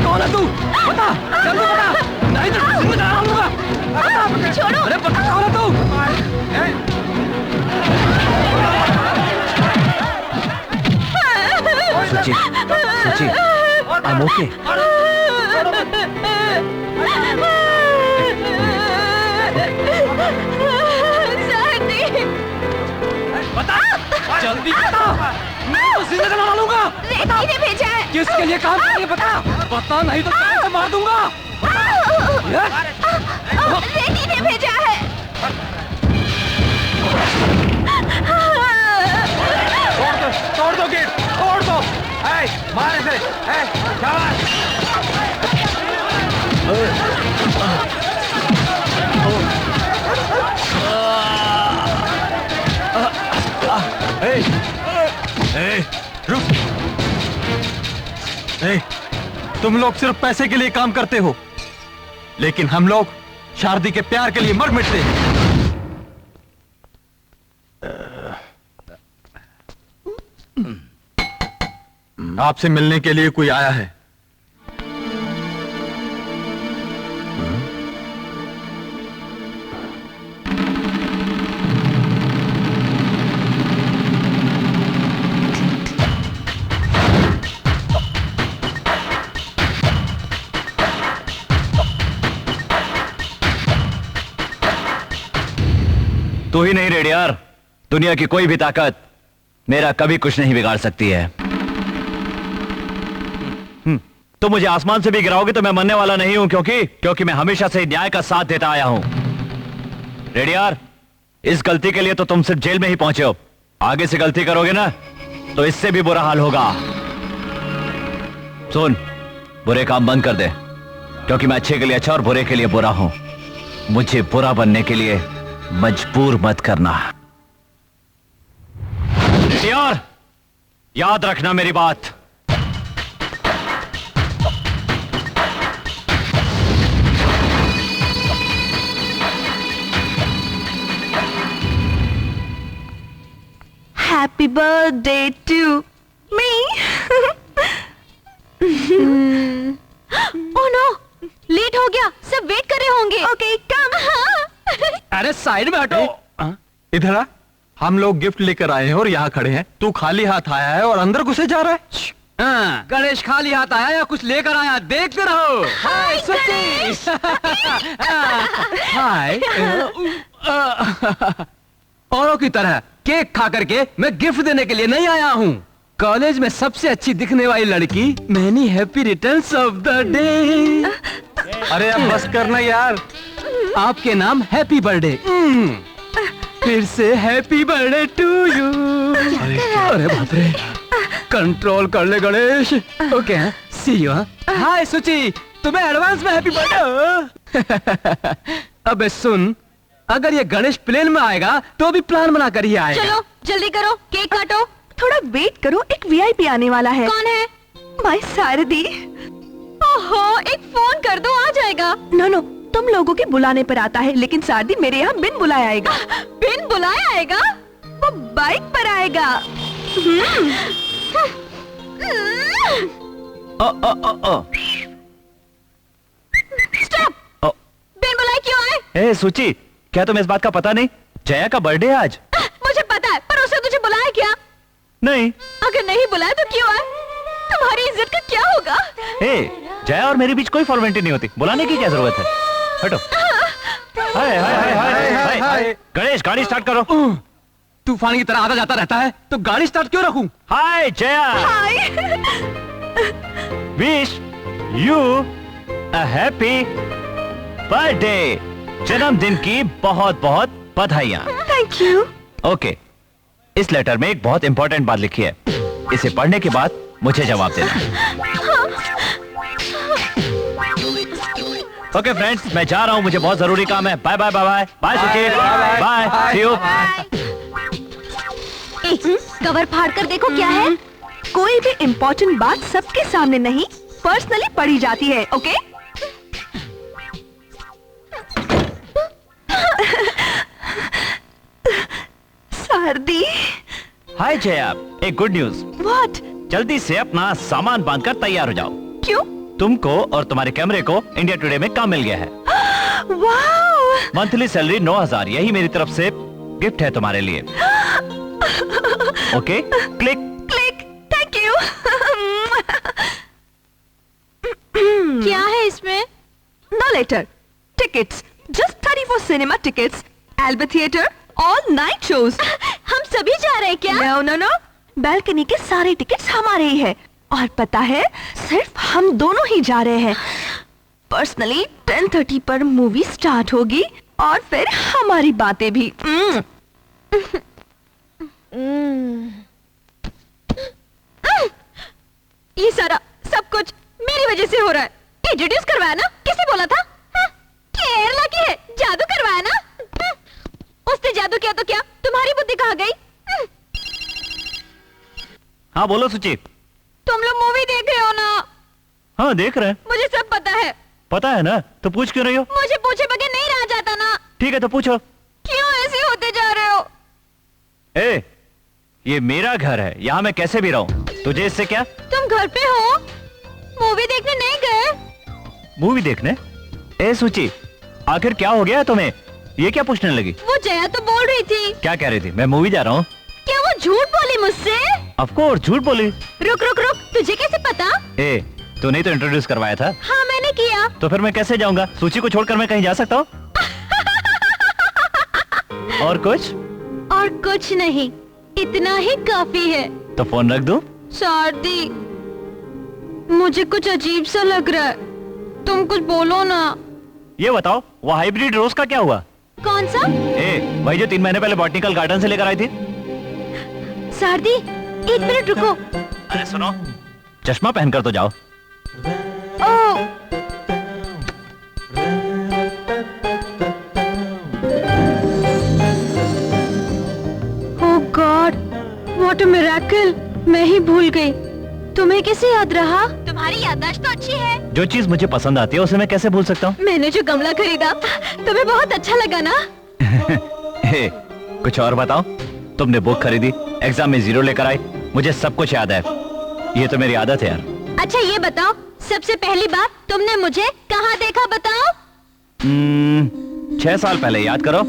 कौन है तू? बता, जल्दी बता, नहीं तो जिंदा ना लूंगा। छोड़ो। अरे बता, कौन है तू? सुची, आई एम ओके। बता, जल्दी बता, मैं तो जिंदा ना लूंगा। रेड्डी ने भेजा है। किसके लिए काम कर रही है? बता, नहीं तो जान से मार दूंगा। रेड्डी ने भेजा है। तोड़ दो गेट। मार इसे, शाबाश। रुक। तुम लोग सिर्फ पैसे के लिए काम करते हो, लेकिन हम लोग शारदी के प्यार के लिए मर मिटते हैं। आपसे मिलने के लिए कोई आया है। तू ही नहीं रेडियार, दुनिया की कोई भी ताकत मेरा कभी कुछ नहीं बिगाड़ सकती है। तो मुझे आसमान से भी गिराओगे तो मैं मरने वाला नहीं हूं, क्योंकि मैं हमेशा से न्याय का साथ देता आया हूं। रेडियार, इस गलती के लिए तो तुम सिर्फ जेल में ही पहुंचे हो। आगे से गलती करोगे ना तो इससे भी बुरा हाल होगा। सुन, बुरे काम बंद कर दे, क्योंकि मैं अच्छे के लिए अच्छा और बुरे के लिए बुरा हूं। मुझे बुरा बनने के लिए मजबूर मत करना। रेडियार, याद रखना मेरी बात। Happy birthday to me. Oh no, late हो गया, सब वेट कर रहे होंगे। Okay, come. अरे साइड में हटो। इधर आ, हम लोग गिफ्ट लेकर आए हैं और यहाँ खड़े हैं। तू खाली हाथ आया है और अंदर घुसे जा रहा है। गणेश खाली हाथ आया या कुछ लेकर आया, देखते रहो। हाय सुची। हाय। औरों की तरह केक खा करके मैं गिफ्ट देने के लिए नहीं आया हूँ। कॉलेज में सबसे अच्छी दिखने वाली लड़की, many happy returns of the day. अरे अब बस करना यार। आपके नाम हैप्पी बर्थडे। फिर से हैप्पी बर्थडे टू यू। अरे बाप रे, कंट्रोल कर ले Ganesh. Okay, see you. Hi Suchi, तुम्हें एडवांस में हैप्पी बर्थडे। अबे सुन, अगर ये गणेश प्लेन में आएगा तो भी प्लान बना कर ही आएगा। चलो जल्दी करो, केक काटो। थोड़ा वेट करो, एक वीआईपी आने वाला है। कौन है? माय सारदी। ओहो, एक फोन कर दो, आ जाएगा। नो, तुम लोगों के बुलाने पर आता है, लेकिन सारदी मेरे यहाँ बिन बुलाए आएगा। बिन बुलाए आएगा? वो बाइक पर आएगा। स्टॉप। बिन बुलाए क्यों आए? सुची, क्या तुम्हें इस बात का पता नहीं? जया का बर्थडे आज। मुझे पता है, पर उसने तुझे बुलाया क्या? नहीं। अगर नहीं बुलाया तो क्यों आए? तुम्हारी इज्जत का क्या होगा? जया और मेरे बीच कोई फॉर्मेलिटी नहीं होती, बुलाने की क्या जरूरत है? हटो। हाय हाय हाय हाय। गणेश, गाड़ी स्टार्ट करो। तूफान की तरह आता जाता रहता है, तो गाड़ी स्टार्ट क्यों रखूं? Hi Jaya. Hi. Wish you a happy birthday. जन्मदिन की बहुत बहुत बधाइयाँ। Thank you. ओके, इस लेटर में एक बहुत इंपॉर्टेंट बात लिखी है, इसे पढ़ने के बाद मुझे जवाब देना। ओके फ्रेंड्स, मैं जा रहा हूँ, मुझे बहुत जरूरी काम है। Bye bye bye bye bye Suchi, bye see you. Cover फाड़ कर देखो क्या है। कोई भी इम्पोर्टेंट बात सबके सामने नहीं, पर्सनली पढ़ी जाती है। ओके? सारदी। हाय जया, एक गुड न्यूज। व्हाट? जल्दी से अपना सामान बांधकर तैयार हो जाओ। क्यों? तुमको और तुम्हारे कैमरे को इंडिया टुडे में काम मिल गया है। वाह! मंथली सैलरी 9,000, यही मेरी तरफ से गिफ्ट है तुम्हारे लिए। Okay, click click. Thank you. क्या है इसमें? No letter, tickets, just 34 cinema tickets, Alba theatre, all night shows. हम सभी जा रहे हैं क्या? नो, बैल्कनी के सारे टिकट्स हमारे ही है, और पता है सिर्फ हम दोनों ही जा रहे हैं। पर्सनली 10:30 पर मूवी स्टार्ट होगी, और फिर हमारी बातें भी। ये सारा सब कुछ मेरी वजह से हो रहा है। इंट्रोड्यूस करवाया ना, किसे बोला था? हाँ? केरला की है, जादू करवाया ना? हाँ? उसने जादू किया तो क्या, तुम्हारी बुद्धि कहाँ गई? हाँ? हाँ बोलो सुची। तुम लोग मूवी देख रहे हो ना? हाँ देख रहे हैं। मुझे सब पता है। पता है ना, तो पूछ क्यों रही हो? मुझे पूछे बगैर नहीं रहा जाता ना। ठीक है तो पूछो। क्यों ऐसे होते जा रहे हो? ए, ये मेरा घर है, यहाँ मैं कैसे भी रहूं, तुझे इससे क्या? तुम घर पे हो, मूवी देखने नहीं गए? मूवी देखने? ए सुची, आखिर क्या हो गया तुम्हें? ये क्या पूछने लगी? वो जया तो बोल रही थी। क्या कह रही थी? मैं मूवी जा रहा हूँ। क्या वो झूठ बोली मुझसे? ऑफ कोर्स झूठ बोली। रुक रुक रुक, तुझे कैसे पता? ए, तूने तो इंट्रोड्यूस करवाया था। हाँ मैंने किया। तो फिर मैं कैसे जाऊंगा? सूची को छोड़कर मैं कहीं जा सकता हूँ? और कुछ? और कुछ नहीं, इतना ही काफी है। तो फोन रख दूं? शारदी, मुझे कुछ अजीब सा लग रहा है, तुम कुछ बोलो ना। ये बताओ, वो हाइब्रिड रोज का क्या हुआ? कौन सा? ए, वही जो 3 महीने पहले बॉटनिकल गार्डन से लेकर आई थी। शारदी, 1 मिनट रुको। अरे सुनो, चश्मा पहनकर तो जाओ। ओह, ओह गॉड, व्हाट अ मिरेकल। मैं ही भूल गई। तुम्हें कैसे याद रहा? तुम्हारी याददाश्त तो अच्छी है। जो चीज मुझे पसंद आती है उसे मैं कैसे भूल सकता हूँ? मैंने जो गमला खरीदा, तुम्हें बहुत अच्छा लगा ना? हे, कुछ और बताओ। तुमने बुक खरीदी, एग्जाम में 0 लेकर आई, मुझे सब कुछ याद है। ये तो मेरी आदत है यार। अच्छा ये बताओ, सबसे पहली बार तुमने मुझे कहाँ देखा बताओ? 6 साल पहले, याद करो।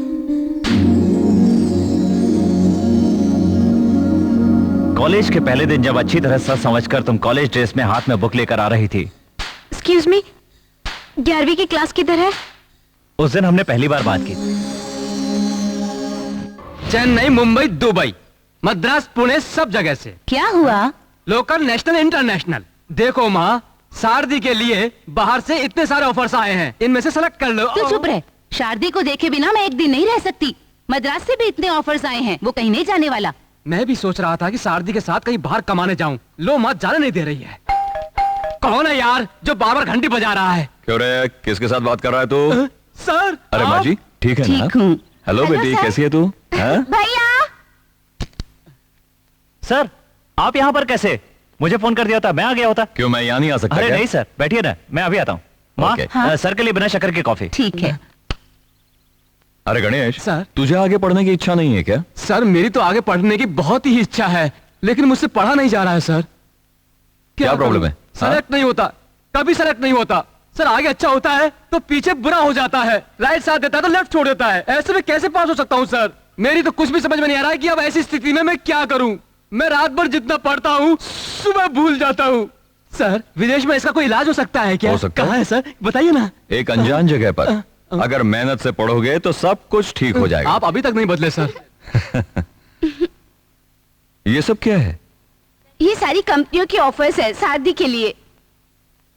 कॉलेज के पहले दिन, जब अच्छी तरह सच समझकर तुम कॉलेज ड्रेस में हाथ में बुक लेकर आ रही थी। एक्सक्यूज मी, 11वीं की क्लास किधर है? उस दिन हमने पहली बार बात की। चेन्नई, मुंबई, दुबई, मद्रास, पुणे, सब जगह से। क्या हुआ? Local, national, international. देखो माँ, शारदी के लिए बाहर से इतने सारे ऑफर्स आए हैं, इनमें से सेलेक्ट कर लो। तू चुप रह। शारदी को देखे बिना मैं एक दिन नहीं रह सकती। मद्रास से भी इतने ऑफर्स आए हैं, वो कहीं नहीं जाने वाला। मैं भी सोच रहा था कि शारदी के साथ कहीं बाहर कमाने जाऊं। लो माँ, जाने नहीं दे रही है। कौन है यार जो बार-बार घंटी बजा रहा है? क्यों रे, किसके साथ बात कर रहा है तू? सर। अरे माँ जी, ठीक है ना? ठीक हूँ। हेलो बेटी, कैसी है तू? हाँ? भैया, सर, आप यहाँ पर कैसे? मुझे फोन कर दिया होता, मैं आ गया होता। क्यों मैं यहाँ नहीं आ सकता? अरे क्या? नहीं सर, बैठिए ना, मैं अभी आता हूँ। माँ, ओके। सर के लिए बिना शक्कर की कॉफी। ठीक है। अरे गणेश, सर। तुझे आगे पढ़ने की इच्छा नहीं है क्या? सर, मेरी तो आगे पढ़ने की बहुत ही इच्छा है, लेकिन मुझसे पढ़ा नहीं जा रहा है सर। क्या प्रॉब्लम है? सेलेक्ट नहीं होता, कभी सेलेक्ट नहीं होता। सर, आगे अच्छा होता है तो पीछे बुरा हो जाता है, राइट साथ देता है तो लेफ्ट छोड़ देता है। ऐसे में कैसे पास हो सकता हूँ सर? मेरी तो कुछ भी समझ में नहीं आ रहा है कि अब ऐसी स्थिति में मैं क्या करूं। मैं रात भर जितना पढ़ता हूँ, सुबह भूल जाता हूँ। सर, विदेश में इसका कोई इलाज हो सकता है क्या? हो सकता कहाँ है है सर, बताइए ना। एक अनजान जगह पर अगर मेहनत से पढ़ोगे तो सब कुछ ठीक हो जाएगा। आप अभी तक नहीं बदले सर। ये सब क्या है? ये सारी कंपनियों की ऑफर्स है शादी के लिए।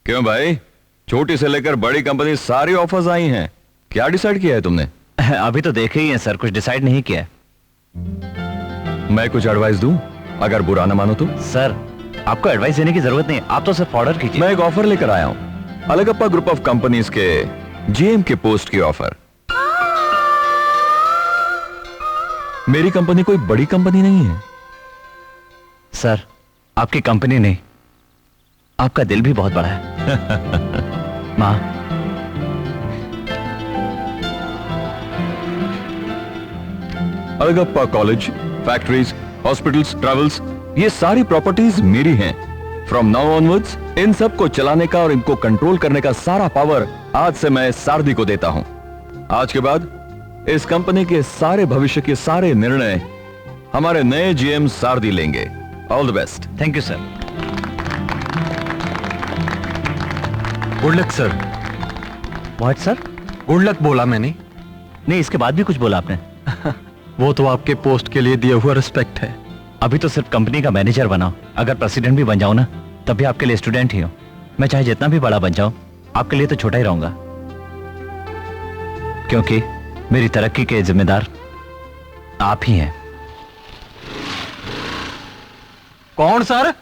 क्यों भाई, छोटी से लेकर बड़ी कंपनी सारी ऑफर्स आई हैं। क्या डिसाइड किया है तुमने? अभी तो देखे ही हैं सर, कुछ डिसाइड नहीं किया। मैं कुछ एडवाइस दूं? अगर बुरा ना मानो तो? सर, आपको एडवाइस देने की जरूरत नहीं, आप तो सिर्फ ऑर्डर कीजिए। मैं एक ऑफर लेकर आया हूं, अलगप्पा ग्रुप ऑफ कंपनीज के जीएम के पोस्ट की ऑफर। मेरी कंपनी कोई बड़ी कंपनी नहीं है सर, आपकी कंपनी नहीं, आपका दिल भी बहुत बड़ा है। माँ, Alagappa college, factories, hospitals, travels, ये सारी प्रॉपर्टीज मेरी हैं। फ्रॉम नाउ ऑनवर्ड्स इन सब को चलाने का और इनको कंट्रोल करने का सारा पावर आज से मैं शारदी को देता हूं। आज के बाद इस कंपनी के सारे भविष्य के सारे निर्णय हमारे नए जीएम शारदी लेंगे। All the best. Thank you sir. Good luck sir. What sir? Good luck बोला मैंने। नहीं, इसके बाद भी कुछ बोला आपने। वो तो आपके पोस्ट के लिए दिया हुआ रिस्पेक्ट है। अभी तो सिर्फ कंपनी का मैनेजर बनाओ, अगर प्रेसिडेंट भी बन जाऊं ना, तब भी आपके लिए स्टूडेंट ही हूं। मैं चाहे जितना भी बड़ा बन जाऊं, आपके लिए तो छोटा ही रहूंगा, क्योंकि मेरी तरक्की के जिम्मेदार आप ही हैं। कौन सर?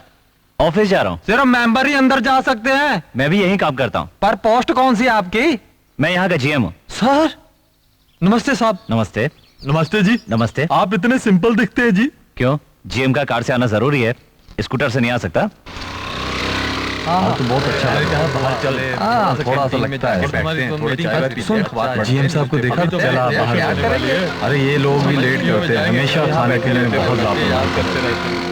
ऑफिस जा रहा हूँ। सिर्फ मेंबर ही अंदर जा सकते हैं। मैं भी यही काम करता हूँ। पर पोस्ट कौन सी है आपकी? मैं यहाँ का जीएम हूँ। सर नमस्ते साहब। नमस्ते। नमस्ते जी। नमस्ते। आप इतने सिंपल दिखते हैं जी। क्यों, जीएम का कार से आना जरूरी है? स्कूटर से नहीं आ सकता? तो बहुत अच्छा लगता है। बाहर चले थोड़ा सा लगता है। सुन, जीएम साहब को देखा तो चला बाहर। अरे ये लोग भी लेट करते हैं, हमेशा खाने पीने में बहुत लापरवाही करते रहते हैं।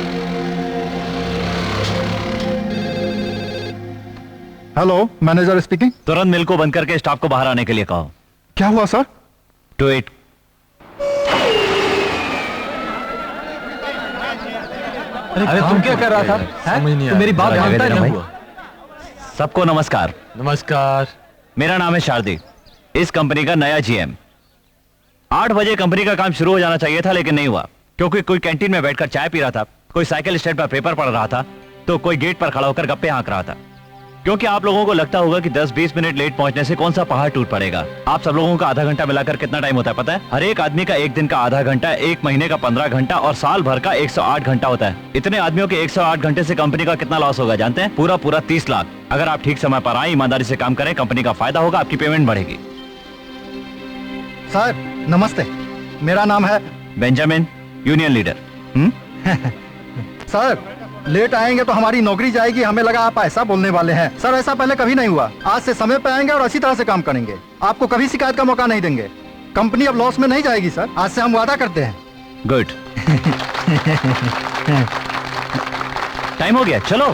Hello, manager speaking. तुरंत मिल को बंद करके स्टाफ को बाहर आने के लिए कहो। क्या हुआ सर? Do it. अरे तुम क्या कर रहा था? समझ नहीं तू मेरी बात जरा जानता निवेदन नहीं? है सबको नमस्कार। नमस्कार। मेरा नाम है शारदी, इस कंपनी का नया जीएम। 8 बजे कंपनी का काम शुरू हो जाना चाहिए था, लेकिन नहीं हुआ क्योंकि कोई कैंटीन में बैठकर चाय पी रहा था, कोई साइकिल स्टैंड पर पेपर पढ़ रहा था, तो कोई गेट पर खड़ा होकर गप्पे हाँक रहा था। क्योंकि आप लोगों को लगता होगा कि 10-20 मिनट लेट पहुंचने से कौन सा पहाड़ टूट पड़ेगा। आप सब लोगों का आधा घंटा मिलाकर कितना टाइम होता है पता है? हर एक आदमी का एक दिन का आधा घंटा, एक महीने का 15 घंटा और साल भर का 108 घंटा होता है। इतने आदमियों के 108 घंटे से कंपनी का कितना लॉस होगा जानते हैं? पूरा 30 लाख। अगर आप ठीक समय पर आए, ईमानदारी से काम करें, कंपनी का फायदा होगा, आपकी पेमेंट बढ़ेगी। सर नमस्ते, मेरा नाम है Benjamin, union leader. Sir late आएंगे तो हमारी नौकरी जाएगी। हमें लगा आप ऐसा बोलने वाले हैं। सर ऐसा पहले कभी नहीं हुआ। आज से समय पे आएंगे और अच्छी तरह से काम करेंगे। आपको कभी शिकायत का मौका नहीं देंगे। कंपनी अब लॉस में नहीं जाएगी सर, आज से हम वादा करते हैं। गुड। टाइम हो गया, चलो।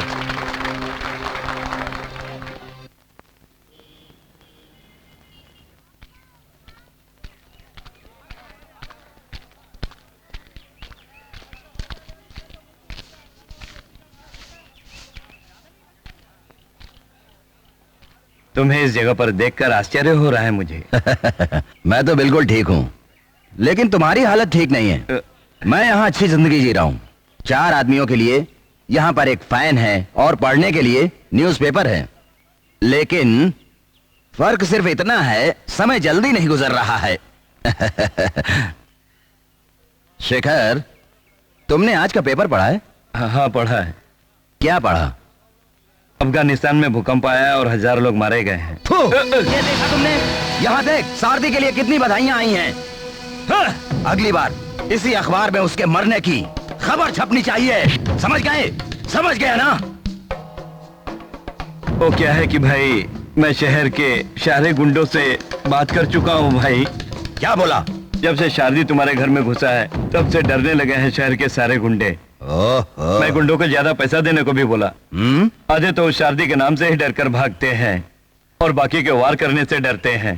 तुम्हें इस जगह पर देखकर आश्चर्य हो रहा है मुझे। मैं तो बिल्कुल ठीक हूँ, लेकिन तुम्हारी हालत ठीक नहीं है। मैं यहाँ अच्छी जिंदगी जी रहा हूँ। 4 आदमियों के लिए यहाँ पर एक फैन है और पढ़ने के लिए न्यूज़पेपर है, लेकिन फर्क सिर्फ इतना है, समय जल्दी नहीं गुजर रहा है। शेखर, तुमने आज का पेपर पढ़ा है? हाँ पढ़ा है। क्या पढ़ा? अफगानिस्तान में भूकंप आया और 1000 लोग मारे गए हैं। ये देखा तुमने? यहाँ देख, सारदी के लिए कितनी बधाइयां आई हैं। हाँ, अगली बार इसी अखबार में उसके मरने की खबर छपनी चाहिए। समझ गए? समझ गए ना? वो क्या है कि भाई, मैं शहर के सारे गुंडों से बात कर चुका हूँ भाई। क्या बोला? जब से शारदी तुम्हारे घर में घुसा है, तब से डरने लगे हैं शहर के सारे गुंडे। मैं गुंडों को ज्यादा पैसा देने को भी बोला। आधे तो शारदी के नाम से ही डरकर भागते हैं और बाकी के वार करने से डरते हैं।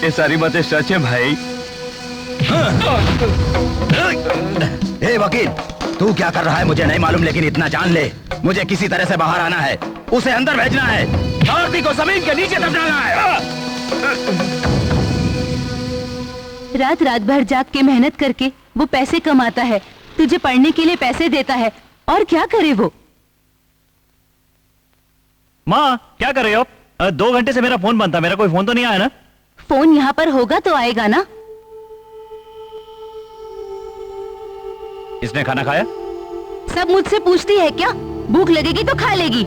ये सारी बातें सच है भाई। ए वकील, तू क्या कर रहा है मुझे नहीं मालूम, लेकिन इतना जान ले, मुझे किसी तरह से बाहर आना है, उसे अंदर भेजना है, शारदी को जमीन के नीचे दफनाना है। रात रात भर जाग के मेहनत करके वो पैसे कमाता है, तुझे पढ़ने के लिए पैसे देता है, और क्या करे वो? माँ क्या कर रहे हो? 2 घंटे से मेरा फोन बंद था, मेरा कोई फोन तो नहीं आया ना? फोन यहाँ पर होगा तो आएगा ना। इसने खाना खाया? सब मुझसे पूछती है क्या? भूख लगेगी तो खा लेगी।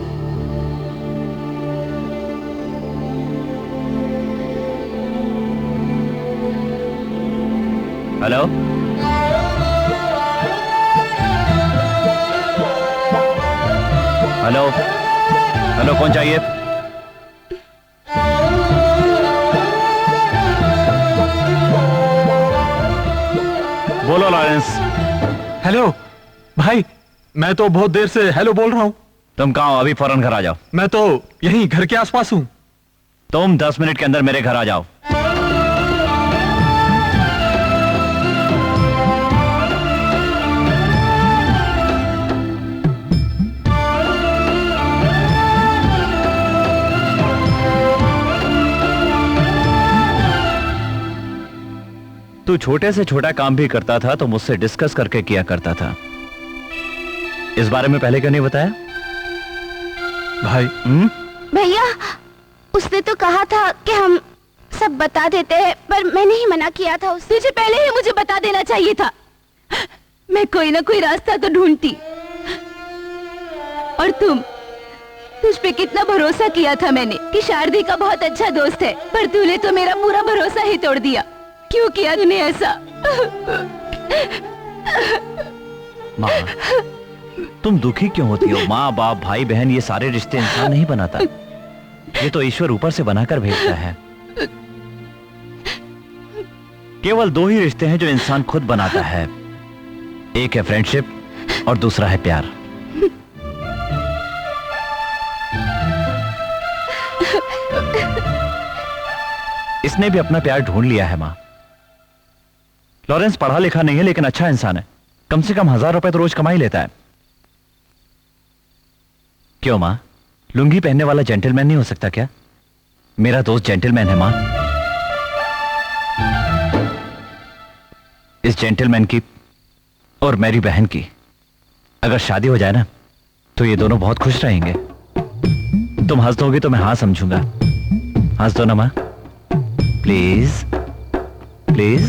हेलो, हेलो, हेलो, कौन चाहिए? बोलो लॉरेंस। हेलो भाई, मैं तो बहुत देर से हेलो बोल रहा हूँ। तुम कहाँ हो? अभी फौरन घर आ जाओ। मैं तो यहीं घर के आसपास हूँ। तुम 10 मिनट के अंदर मेरे घर आ जाओ। तू छोटे से छोटा काम भी करता था तो मुझसे डिस्कस करके किया करता था। इस बारे में पहले क्यों नहीं बताया? भाई भैया, उसने तो कहा था कि हम सब बता देते हैं, पर मैंने ही मना किया था। तुझे पहले ही मुझे बता देना चाहिए था। मैं कोई ना कोई रास्ता तो ढूंढती। और तुम, तुझ पे कितना भरोसा किया था मैंने कि शारदी का बहुत अच्छा दोस्त है, पर तूने तो मेरा पूरा भरोसा ही तोड़ दिया। क्यों किया तूने ऐसा? माँ, तुम दुखी क्यों होती हो? माँ बाप भाई बहन ये सारे रिश्ते इंसान नहीं बनाता, ये तो ईश्वर ऊपर से बनाकर भेजता है। केवल दो ही रिश्ते हैं जो इंसान खुद बनाता है, एक है फ्रेंडशिप और दूसरा है प्यार। इसने भी अपना प्यार ढूंढ लिया है माँ। लॉरेंस पढ़ा लिखा नहीं है लेकिन अच्छा इंसान है, कम से कम 1000 रुपए तो रोज कमा ही लेता है। क्यों माँ, लुंगी पहनने वाला जेंटलमैन नहीं हो सकता क्या? मेरा दोस्त जेंटलमैन है माँ। इस जेंटलमैन की और मेरी बहन की अगर शादी हो जाए ना तो ये दोनों बहुत खुश रहेंगे। तुम हंस दोगे तो मैं हाँ समझूंगा। हंस दो ना माँ, प्लीज प्लीज।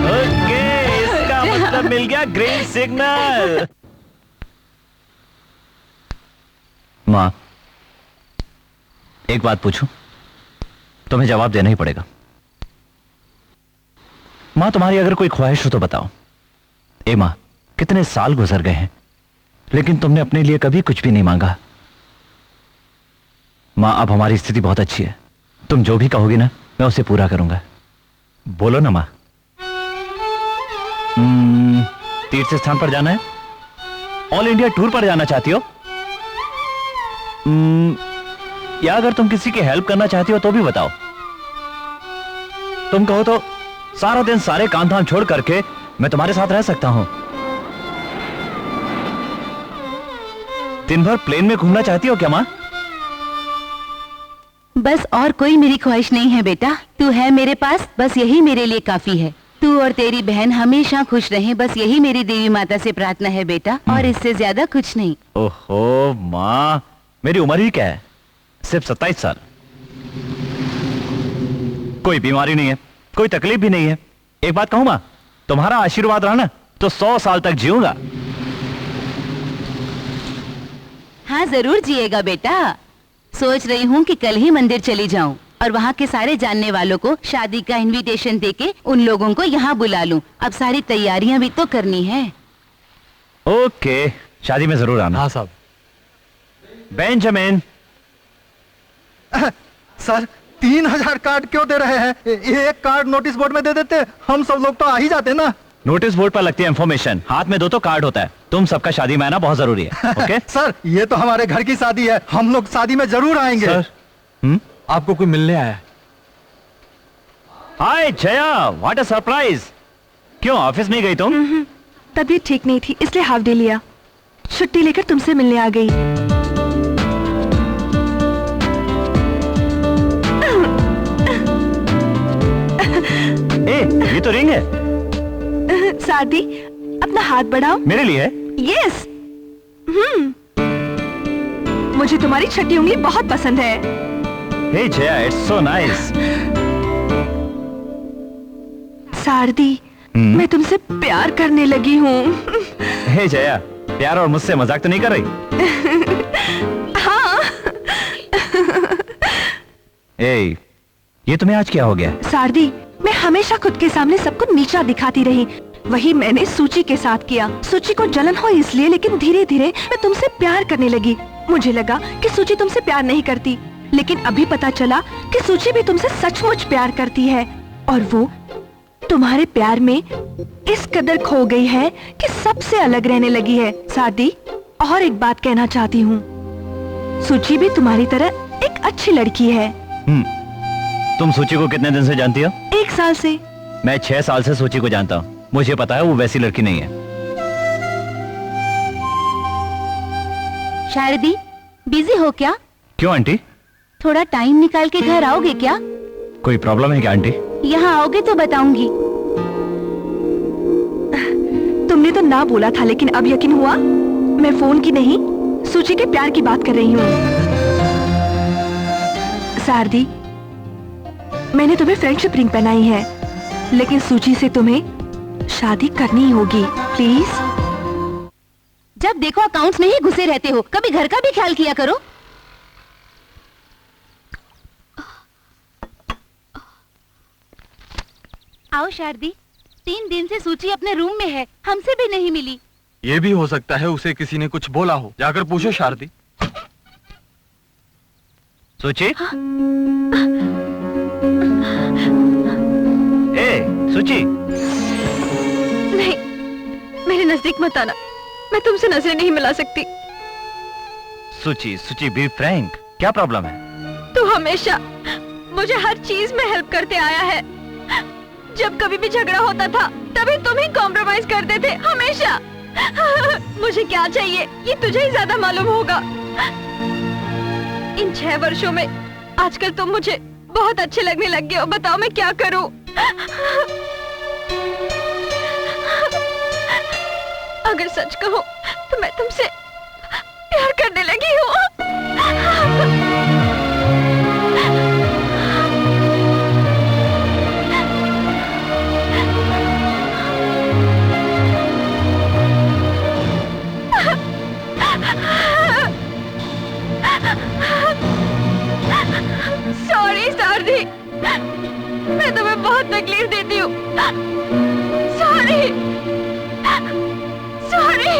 ओके, इसका मतलब मिल गया ग्रीन सिग्नल। माँ, एक बात पूछूं? तुम्हें जवाब देना ही पड़ेगा। माँ, तुम्हारी अगर कोई ख्वाहिश हो तो बताओ। ए माँ, कितने साल गुजर गए हैं लेकिन तुमने अपने लिए कभी कुछ भी नहीं मांगा। माँ, अब हमारी स्थिति बहुत अच्छी है, तुम जो भी कहोगी ना मैं उसे पूरा करूंगा। बोलो ना माँ। तीर्थ स्थान पर जाना है? ऑल इंडिया टूर पर जाना चाहती हो? या अगर तुम किसी की हेल्प करना चाहती हो तो भी बताओ। तुम कहो तो सारा दिन सारे काम धाम छोड़ करके मैं तुम्हारे साथ रह सकता हूं। दिन भर प्लेन में घूमना चाहती हो क्या माँ? बस और कोई मेरी ख्वाहिश नहीं है बेटा, तू है मेरे पास, बस यही मेरे लिए काफी है। तू और तेरी बहन हमेशा खुश रहें, बस यही मेरी देवी माता से प्रार्थना है बेटा, और इससे ज्यादा कुछ नहीं। ओहो माँ, मेरी उम्र ही क्या है, सिर्फ 27 साल। कोई बीमारी नहीं है, कोई तकलीफ भी नहीं है। एक बात कहूं माँ, तुम्हारा आशीर्वाद रहा ना तो 100 साल तक जीऊंगा। हाँ जरूर जिएगा बेटा। सोच रही हूँ कि कल ही मंदिर चली जाऊँ और वहाँ के सारे जानने वालों को शादी का इनविटेशन देके उन लोगों को यहाँ बुला लूं। अब सारी तैयारियां भी तो करनी है। ओके, शादी में जरूर आना। हाँ साहब। बेंजामिन। सर 3000 कार्ड क्यों दे रहे हैं? एक कार्ड नोटिस बोर्ड में दे देते, हम सब लोग तो आ ही जाते ना। नोटिस बोर्ड पर लगती है इंफॉर्मेशन, हाथ में दो तो कार्ड होता है। तुम सबका शादी में आना बहुत जरूरी है। ओके सर, ये तो हमारे घर की शादी है, हम लोग शादी में जरूर आएंगे। सर, आपको कोई मिलने आया है। हाय जया, व्हाट अ सरप्राइज। क्यों ऑफिस नहीं गई तुम? तबीयत ठीक नहीं थी इसलिए हाफ डे लिया, छुट्टी लेकर तुमसे मिलने आ गई। ये तो रिंग है। शादी, अपना हाथ बढ़ाओ। मेरे लिए? यस। मुझे तुम्हारी छठी उंगली बहुत पसंद है। हे जया, इट्स सो नाइस। शारदी, मैं तुमसे प्यार करने लगी हूँ। हे जया, प्यार और मुझसे मजाक तो नहीं कर रही? हाँ। ए, ये तुम्हें आज क्या हो गया? शारदी, मैं हमेशा खुद के सामने सबको नीचा दिखाती रही, वही मैंने सूची के साथ किया। सूची को जलन हो इसलिए, लेकिन धीरे धीरे मैं तुमसे प्यार करने लगी। मुझे लगा कि सूची तुमसे प्यार नहीं करती, लेकिन अभी पता चला कि सूची भी तुमसे सचमुच प्यार करती है, और वो तुम्हारे प्यार में इस कदर खो गई है कि सबसे अलग रहने लगी है। शादी, और एक बात कहना चाहती हूँ, सूची भी तुम्हारी तरह एक अच्छी लड़की है। तुम सूची को कितने दिन से जानती हो? 1 साल से। मैं 6 साल से सूची को जानता हूँ, मुझे पता है वो वैसी लड़की नहीं है। शारदी, बिजी हो क्या? क्यों आंटी? थोड़ा टाइम निकाल के घर आओगे क्या? कोई प्रॉब्लम है क्या आंटी? यहाँ आओगे तो बताऊंगी। तुमने तो ना बोला था, लेकिन अब यकीन हुआ? मैं फोन की नहीं, सूची के प्यार की बात कर रही हूँ। शारदी, मैंने तुम्हें फ्रेंडशिप रिंग पहनाई है, लेकिन सूची से तुम्हें शादी करनी ही होगी, प्लीज। जब देखो अकाउंट्स में ही घुसे रहते हो, कभी घर का भी ख्याल किया करो। आओ शारदी, 3 दिन से सूची अपने रूम में है, हमसे भी नहीं मिली। ये भी हो सकता है उसे किसी ने कुछ बोला हो, जाकर पूछो शारदी। सूची? ए, सूची? नहीं, मेरे नजदीक मत आना, मैं तुमसे नजरें नहीं मिला सकती। सूची, सूची बी फ्रैंक, क्या प्रॉब्लम है? तू हमेशा मुझे हर चीज में हेल्प करते आया है। जब कभी भी झगड़ा होता था तभी तुम ही कॉम्प्रोमाइज करते थे, हमेशा। मुझे क्या चाहिए ये तुझे ही ज्यादा मालूम होगा। इन 6 वर्षों में आजकल तुम मुझे बहुत अच्छे लगने लग गए हो। बताओ मैं क्या करूं? अगर सच कहूं तो मैं तुमसे प्यार करने लगी हूँ। सॉरी शारदी, मैं तुम्हें बहुत तकलीफ देती हूँ। Sorry, sorry.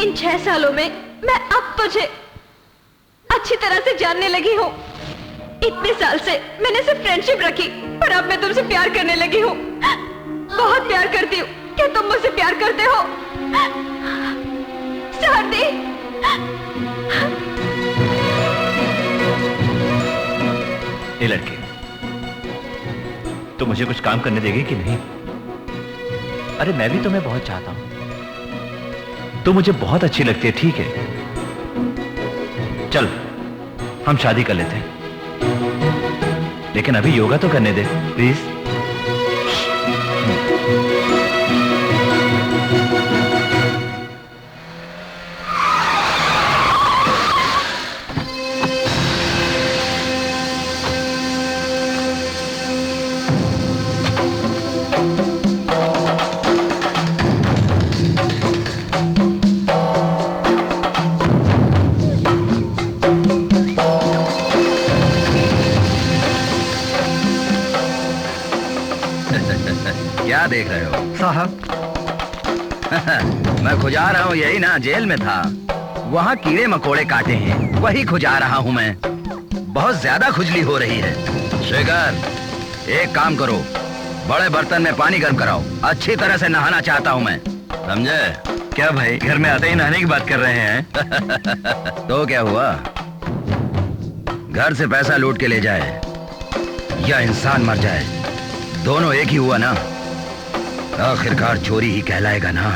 इन 6 सालों में मैं अब तुझे अच्छी तरह से जानने लगी हूँ। इतने साल से मैंने सिर्फ फ्रेंडशिप रखी, पर अब मैं तुमसे प्यार करने लगी हूँ। बहुत प्यार करती हूँ। क्या तुम मुझसे प्यार करते हो? शारदी, ये लड़के, तो मुझे कुछ काम करने देगी कि नहीं? अरे मैं भी तुम्हें बहुत चाहता हूं, तो मुझे बहुत अच्छी लगती है, ठीक है? चल हम शादी कर लेते हैं, लेकिन अभी योगा तो करने दे प्लीज। क्या देख रहे हो साहब? मैं खुजा रहा हूँ, यही ना जेल में था, वहाँ कीड़े मकोड़े काटे हैं, वही खुजा रहा हूँ मैं। बहुत ज्यादा खुजली हो रही है। शेखर, एक काम करो, बड़े बर्तन में पानी गर्म कराओ, अच्छी तरह से नहाना चाहता हूँ मैं, समझे? क्या भाई, घर में आते ही नहाने की बात कर रहे हैं? तो क्या हुआ? घर से पैसा लूट के ले जाए या इंसान मर जाए, दोनों एक ही हुआ ना। आखिरकार चोरी ही कहलाएगा ना।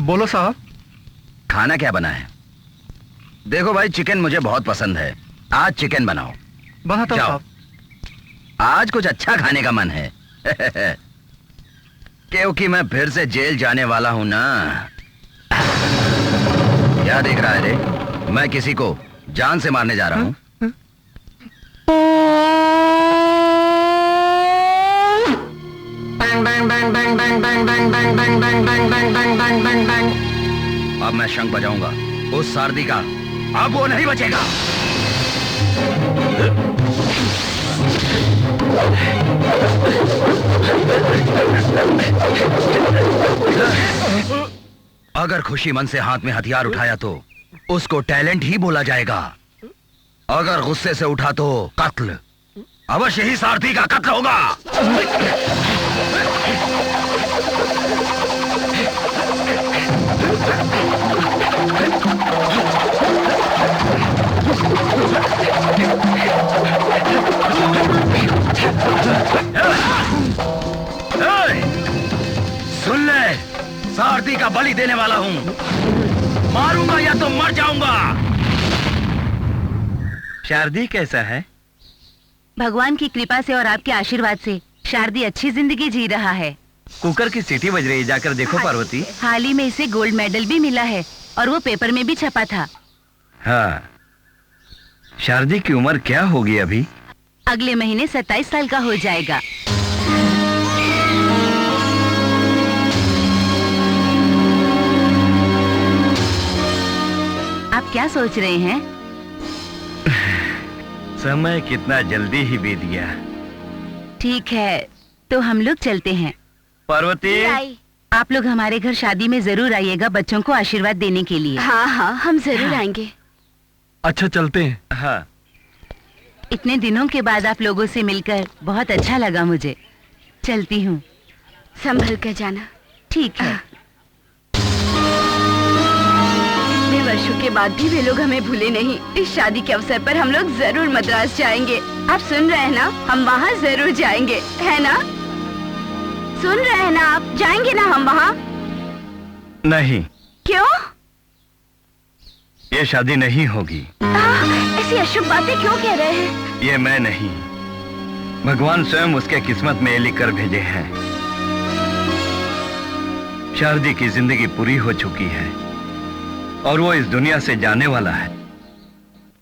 बोलो साहब। खाना क्या बना है? देखो भाई, चिकन मुझे बहुत पसंद है, आज चिकन बनाओ। बनाता हूं जाओ। साहब। आज कुछ अच्छा खाने का मन है। क्योंकि मैं फिर से जेल जाने वाला हूं ना। क्या देख रहा है रे? मैं किसी को जान से मारने जा रहा हूं। अब मैं शंख बजाऊंगा, उस सारदी का अब वो नहीं बचेगा। अगर खुशी मन से हाथ में हथियार उठाया तो उसको टैलेंट ही बोला जाएगा, अगर गुस्से से उठा तो कत्ल। अवश्य ही सारथी का कत्ल होगा। सारथी का बलि देने वाला हूँ। मारूंगा या तो मर जाऊंगा। शारदी कैसा है? भगवान की कृपा से और आपके आशीर्वाद से शारदी अच्छी जिंदगी जी रहा है। कुकर की सीटी बज रही है, जाकर देखो पार्वती। हाल ही में इसे गोल्ड मेडल भी मिला है और वो पेपर में भी छपा था। हाँ, शारदी की उम्र क्या होगी अभी? अगले महीने 27 साल का हो जाएगा। आप क्या सोच रहे हैं? समय कितना जल्दी ही बीत गया। ठीक है, तो हम लोग चलते हैं। पार्वती, आप लोग हमारे घर शादी में जरूर आइएगा बच्चों को आशीर्वाद देने के लिए। हाँ हाँ, हम जरूर आएंगे। अच्छा चलते हैं। हाँ। इतने दिनों के बाद आप लोगों से मिलकर बहुत अच्छा लगा मुझे। चलती हूँ। संभल कर जाना। ठीक है। इतने वर्षों के बाद भी वे लोग हमें भूले नहीं। इस शादी के अवसर पर हम लोग जरूर मद्रास जाएंगे। आप सुन रहे हैं ना? हम वहाँ जरूर जाएंगे, है ना? सुन रहे हैं ना आप? जाएंगे ना हम वहाँ? नहीं। क्यों? ये शादी नहीं होगी। ऐसी अशुभ बातें क्यों कह रहे हैं? ये मैं नहीं, भगवान स्वयं उसके किस्मत में लिख कर भेजे हैं। शारदी की जिंदगी पूरी हो चुकी है और वो इस दुनिया से जाने वाला है।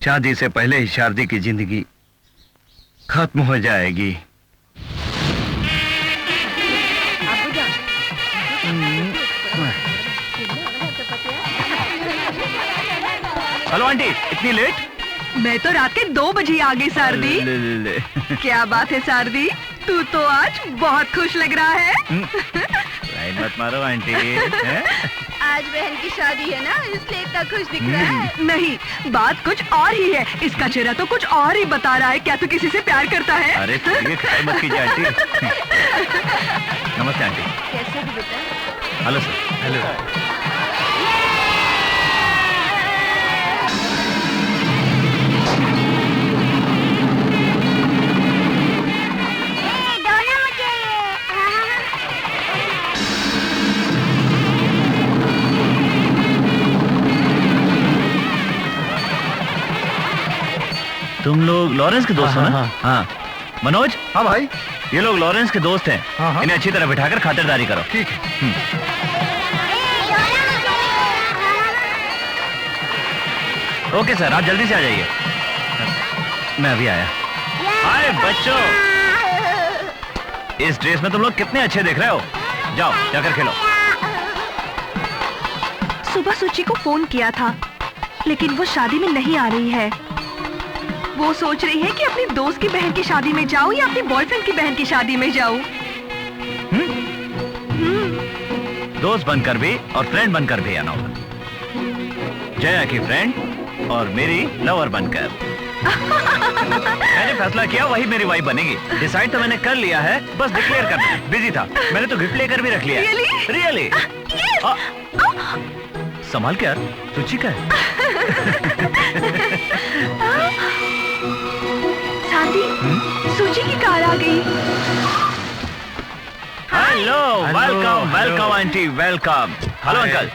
शादी से पहले ही शारदी की जिंदगी खत्म हो जाएगी। हेलो आंटी, इतनी लेट? मैं तो रात के 2 बजे आ गई शारदी। ले। क्या बात है शारदी, तू तो आज बहुत खुश लग रहा है। लाइन मत मारो आंटी। आज बहन की शादी है ना, इसलिए इतना खुश दिख रहा है। नहीं, बात कुछ और ही है। इसका चेहरा तो कुछ और ही बता रहा है। क्या तू किसी से प्यार करता है? अरे खिटाई मत कीजिए आंटी। नमस्ते आंटी। कैसे हो बेटा? Hello sir. हेलो। तुम लोग लॉरेंस के दोस्त हो ना? हाँ। मनोज। हाँ भाई। ये लोग लॉरेंस के दोस्त हैं। हाँ। इन्हें अच्छी तरह बिठाकर खातिरदारी करो। ठीक है। ओके सर, आप जल्दी से आ जाइए। मैं अभी आया। हाय बच्चों, इस ड्रेस में तुम लोग कितने अच्छे दिख रहे हो। जाओ जाकर खेलो। सुबह सुची को फोन किया था, लेकिन वो शादी में नहीं आ रही है। वो सोच रही है कि अपनी दोस्त की बहन की शादी में जाऊं या अपनी बॉयफ्रेंड की बहन की शादी में जाऊं। दोस्त बनकर भी और फ्रेंड बनकर भी आना होगा। जया की फ्रेंड और मेरी लवर बनकर। मैंने फैसला किया वही मेरी वाइफ बनेगी। डिसाइड तो मैंने कर लिया है, बस डिक्लेयर करना है। बिजी था, मैंने तो गिफ्ट लेकर भी रख लिया। रियली? संभाल के यार, सुची का है। शादी, सुची की कार आ गई। Hello, welcome welcome aunty, welcome. Hello uncle.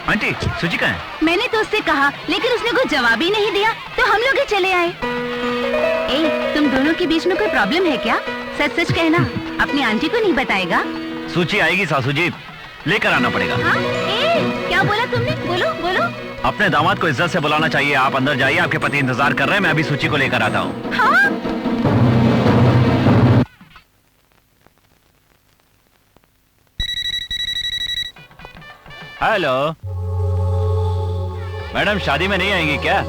Aunty, सुची का है? मैंने तो उससे कहा, लेकिन उसने कोई जवाब ही नहीं दिया, तो हम लोग ही चले आए। ए, तुम दोनों के बीच में कोई प्रॉब्लम है क्या? सच सच कहना, अपनी आंटी को नहीं बताएगा? सूची आएगी सासू जी, लेकर आना पड़ेगा। हाँ? ए, क्या बोला तुमने? बोलो बोलो। अपने दामाद को इज्जत से बुलाना चाहिए। आप अंदर जाइए, आपके पति इंतजार कर रहे हैं। मैं अभी सूची को लेकर आता हूँ। हाँ? हेलो मैडम, शादी में नहीं आएंगी क्या?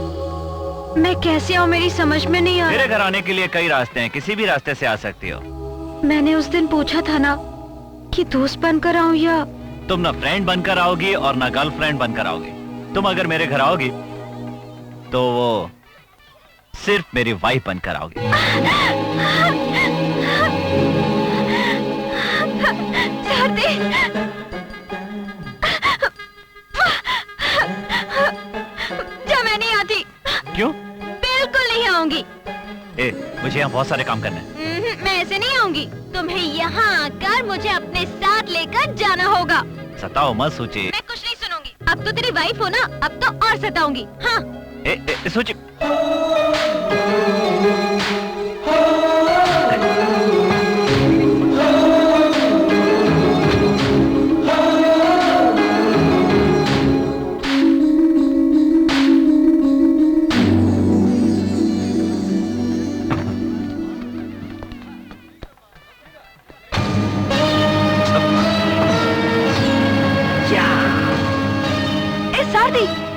मैं कैसे आऊँ, मेरी समझ में नहीं आ मेरे घर आने के लिए कई रास्ते हैं, किसी भी रास्ते से आ सकती हो। मैंने उस दिन पूछा था ना कि दोस्त बनकर आऊँ या... तुम ना फ्रेंड बनकर आओगी और ना गर्लफ्रेंड बनकर आओगी। तुम अगर मेरे घर आओगी तो वो सिर्फ मेरी वाइफ बनकर आओगी। जा, मैं नहीं आती। क्यों? बिल्कुल नहीं आऊंगी। ए, मुझे यहाँ बहुत सारे काम करने हैं। मैं ऐसे नहीं आऊंगी। तुम्हें यहाँ आकर मुझे अपने साथ लेकर जाना होगा। सताओ मत सूची। मैं कुछ नहीं सुनूंगी। अब तो तेरी वाइफ हो ना, अब तो और सताऊंगी। हाँ। सूची।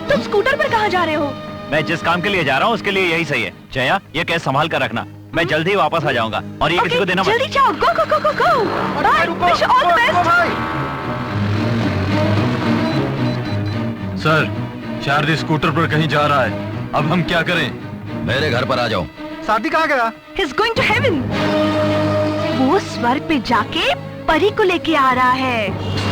तुम स्कूटर पर कहाँ जा रहे हो? मैं जिस काम के लिए जा रहा हूँ उसके लिए यही सही है। जया, ये केस संभाल कर रखना, मैं जल्दी ही वापस आ जाऊंगा और ये किसी को देना मत। जल्दी जाओ, go go go go go. Bye, wish all the best. Sir, Shardi scooter पर कहीं जा रहा है, अब हम क्या करें? मेरे घर पर आ जाओ। शादी कहाँ गया? He's going to heaven। वो स्वर्ग पे जाके परी को लेके आ रहा है।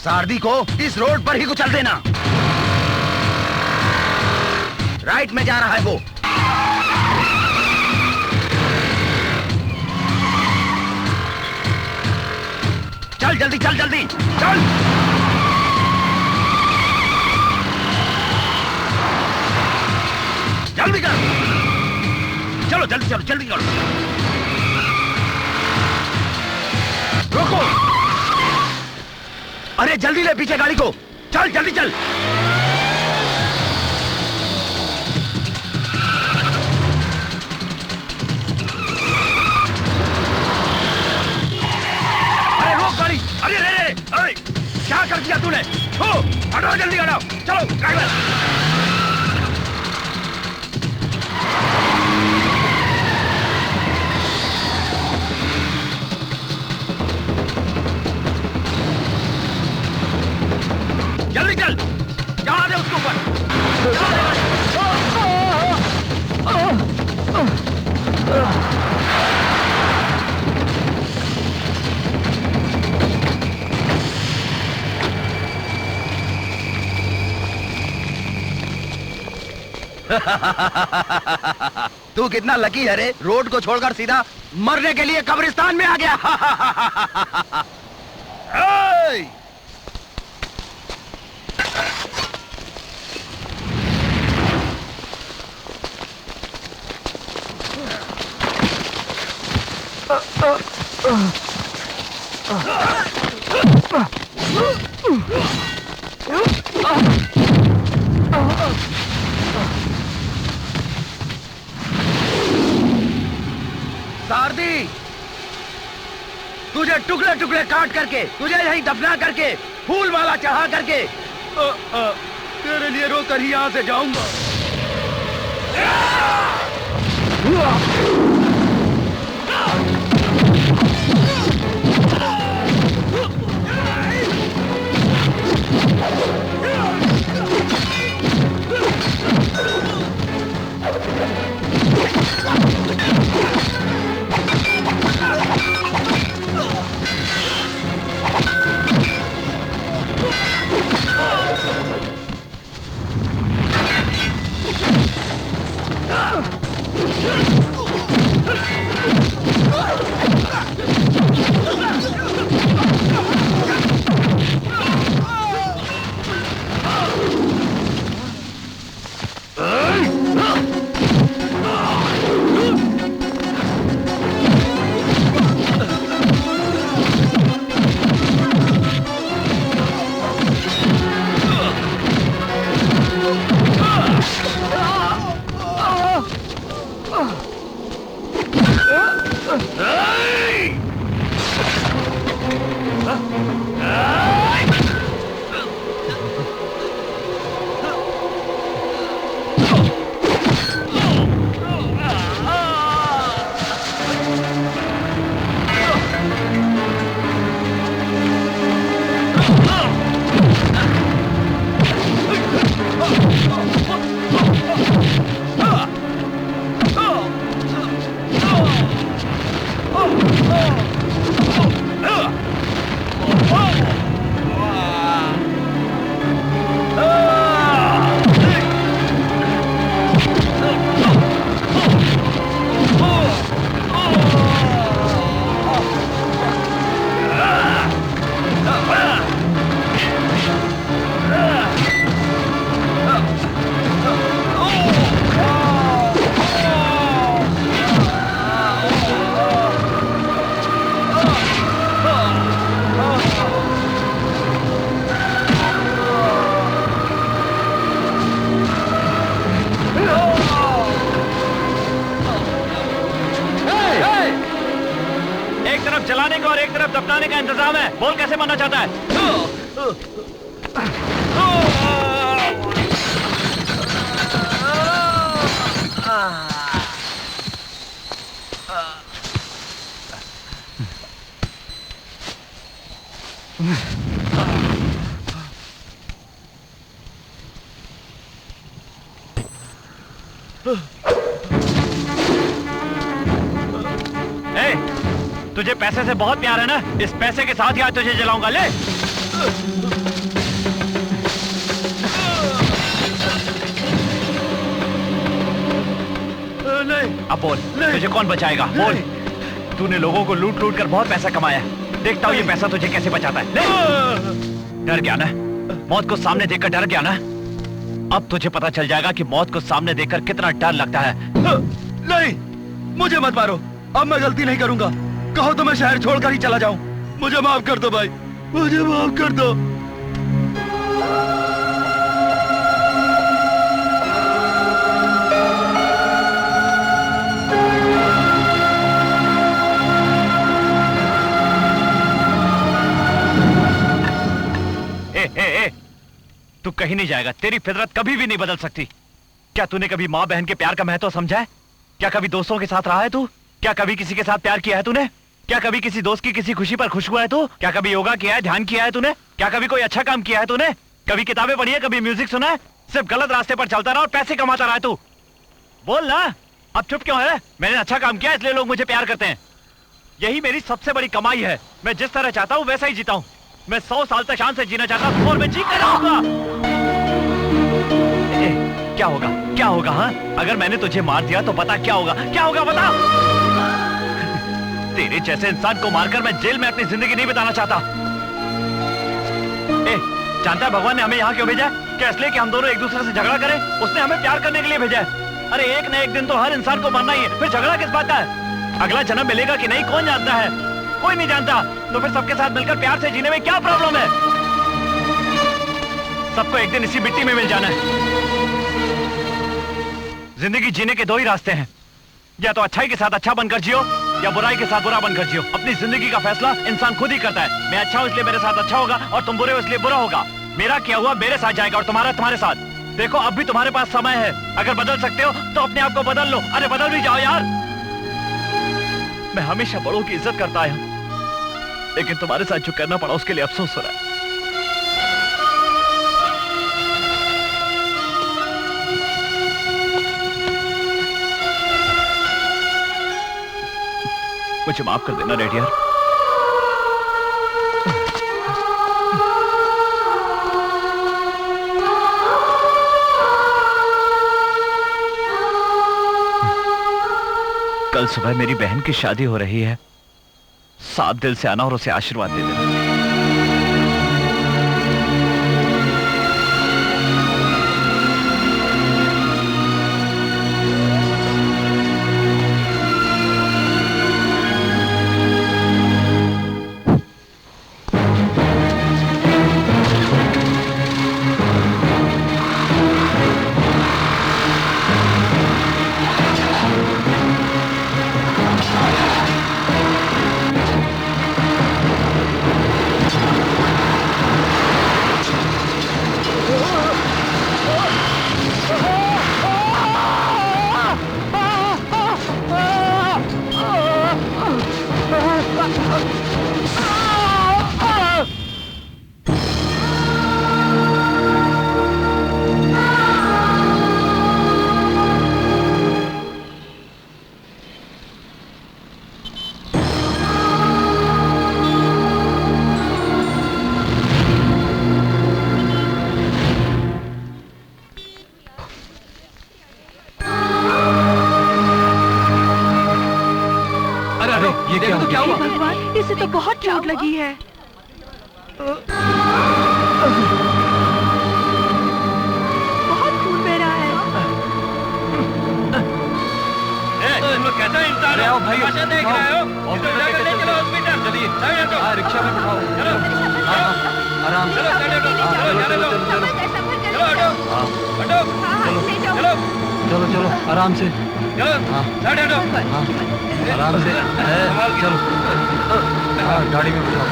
शारदी को इस रोड पर ही कुचल देना। राइट में जा रहा है वो। चल जल्दी, चल जल्दी, चल। जल्दी कर। चलो जल्दी, चलो जल्दी करो। रोको। अरे जल्दी ले पीछे गाड़ी को। चल जल्दी चल। अरे रोक गाड़ी। अरे रे अरे क्या कर दिया तूने? हटाओ जल्दी, हटाओ। चलो ड्राइवर। जल्दी चल, चढ़ा दे उसके ऊपर। तू कितना लकी है रे, रोड को छोड़कर सीधा मरने के लिए कब्रिस्तान में आ गया। शारदी, तुझे टुकड़े टुकड़े काट करके, तुझे यहीं दफना करके, फूल माला चढ़ा करके तेरे लिए रोकर ही यहां से जाऊंगा। दफनाने का इंतजाम है। बोल कैसे मरना चाहता है? ए, तुझे पैसे से बहुत प्यार है ना? इस पैसे के साथ ही आज तुझे जलाऊंगा। ले नहीं। अब बोल, तुझे कौन बचाएगा? बोल। तूने लोगों को लूट लूट कर बहुत पैसा कमाया है। देखता हूँ ये पैसा तुझे कैसे बचाता है। ले। डर गया ना? मौत को सामने देखकर डर गया ना? अब तुझे पता चल जाएगा कि मौत को सामने देखकर कितना डर लगता है। नहीं, मुझे मत मारो। अब मैं गलती नहीं करूंगा। कहो तो मैं शहर छोड़कर ही चला जाऊं। मुझे माफ कर दो भाई, मुझे माफ कर दो। तू कहीं नहीं जाएगा। तेरी फितरत कभी भी नहीं बदल सकती। क्या तूने कभी माँ बहन के प्यार का महत्व समझा है? क्या कभी दोस्तों के साथ रहा है तू? क्या कभी किसी के साथ प्यार किया है तूने? क्या कभी किसी दोस्त की किसी खुशी पर खुश हुआ है तू? क्या कभी योगा किया है, ध्यान किया है तूने? क्या कभी कोई अच्छा काम किया है तूने? कभी किताबें पढ़ी है, कभी म्यूजिक सुना है? सिर्फ गलत रास्ते पर चलता रहा और पैसे कमाता रहा है तू। बोल ना, अब चुप क्यों है? मैंने अच्छा काम किया इसलिए लोग मुझे प्यार करते हैं। यही मेरी सबसे बड़ी कमाई है। मैं जिस तरह चाहता हूँ वैसा ही जीता हूँ। मैं 100 साल तक शान से जीना चाहता हूँ और मैं जी कर रहूंगा। क्या होगा? क्या होगा? हाँ, अगर मैंने तुझे मार दिया तो बता क्या होगा? क्या होगा बता? तेरे जैसे इंसान को मारकर मैं जेल में अपनी जिंदगी नहीं बिताना चाहता। जानता है भगवान ने हमें यहाँ क्यों भेजा है? क्या इसलिए कि हम दोनों एक दूसरे से झगड़ा करें? उसने हमें प्यार करने के लिए भेजा है। अरे एक न एक दिन तो हर इंसान को मरना ही है, फिर झगड़ा किस बात का है? अगला जन्म मिलेगा कि नहीं कौन जानता है? कोई नहीं जानता। तो फिर सबके साथ मिलकर प्यार से जीने में क्या प्रॉब्लम है? सबको एक दिन इसी मिट्टी में मिल जाना है। जिंदगी जीने के दो ही रास्ते हैं, या तो अच्छाई के साथ अच्छा बनकर जियो या बुराई के साथ बुरा बनकर जियो। अपनी जिंदगी का फैसला इंसान खुद ही करता है। मैं अच्छा हूं इसलिए मेरे साथ अच्छा होगा और तुम बुरे हो इसलिए बुरा होगा। मेरा किया हुआ मेरे साथ जाएगा और तुम्हारा तुम्हारे साथ। देखो अब भी तुम्हारे पास समय है। अगर बदल सकते हो तो अपने आप को बदल लो। अरे बदल भी जाओ यार। मैं हमेशा बड़ों की इज्जत करता आया हूं, लेकिन तुम्हारे साथ जो करना पड़ा उसके लिए अफसोस हो रहा है। मुझे माफ कर देना रेडियर। कल सुबह मेरी बहन की शादी हो रही है। साफ दिल से आना और उसे आशीर्वाद दे देना। इसे तो बहुत चोट लगी है। बहुत खून बह रहा है। तुम लोग कैसा इंसान हो? भाई देख रहे हो? ले चलो हॉस्पिटल। चलिए रिक्शा में बिठाओ। चलो आराम से। चलो चलो चलो चलो चलो चलो चलो चलो चलो आराम से। चलो हाँ साइड हटो। हाँ आराम से। चलो हाँ गाड़ी में बैठाओ।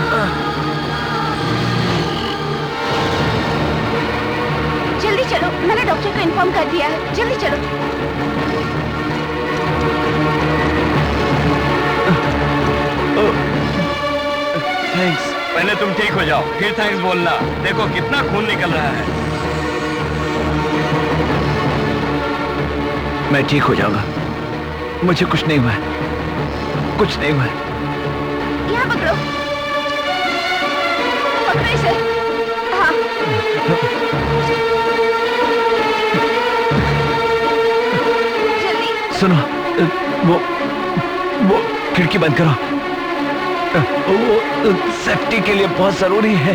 जल्दी चलो, मैंने डॉक्टर को इन्फॉर्म कर दिया है, जल्दी चलो। थैंक्स। पहले तुम ठीक हो जाओ फिर थैंक्स बोलना। देखो कितना खून निकल रहा है। मैं ठीक हो जाऊंगा, मुझे कुछ नहीं हुआ है, कुछ नहीं हुआ है। यहाँ पकड़ो, पकड़ो इसे। हाँ जल्दी। सुनो, वो खिड़की बंद करो। वो सेफ्टी के लिए बहुत जरूरी है,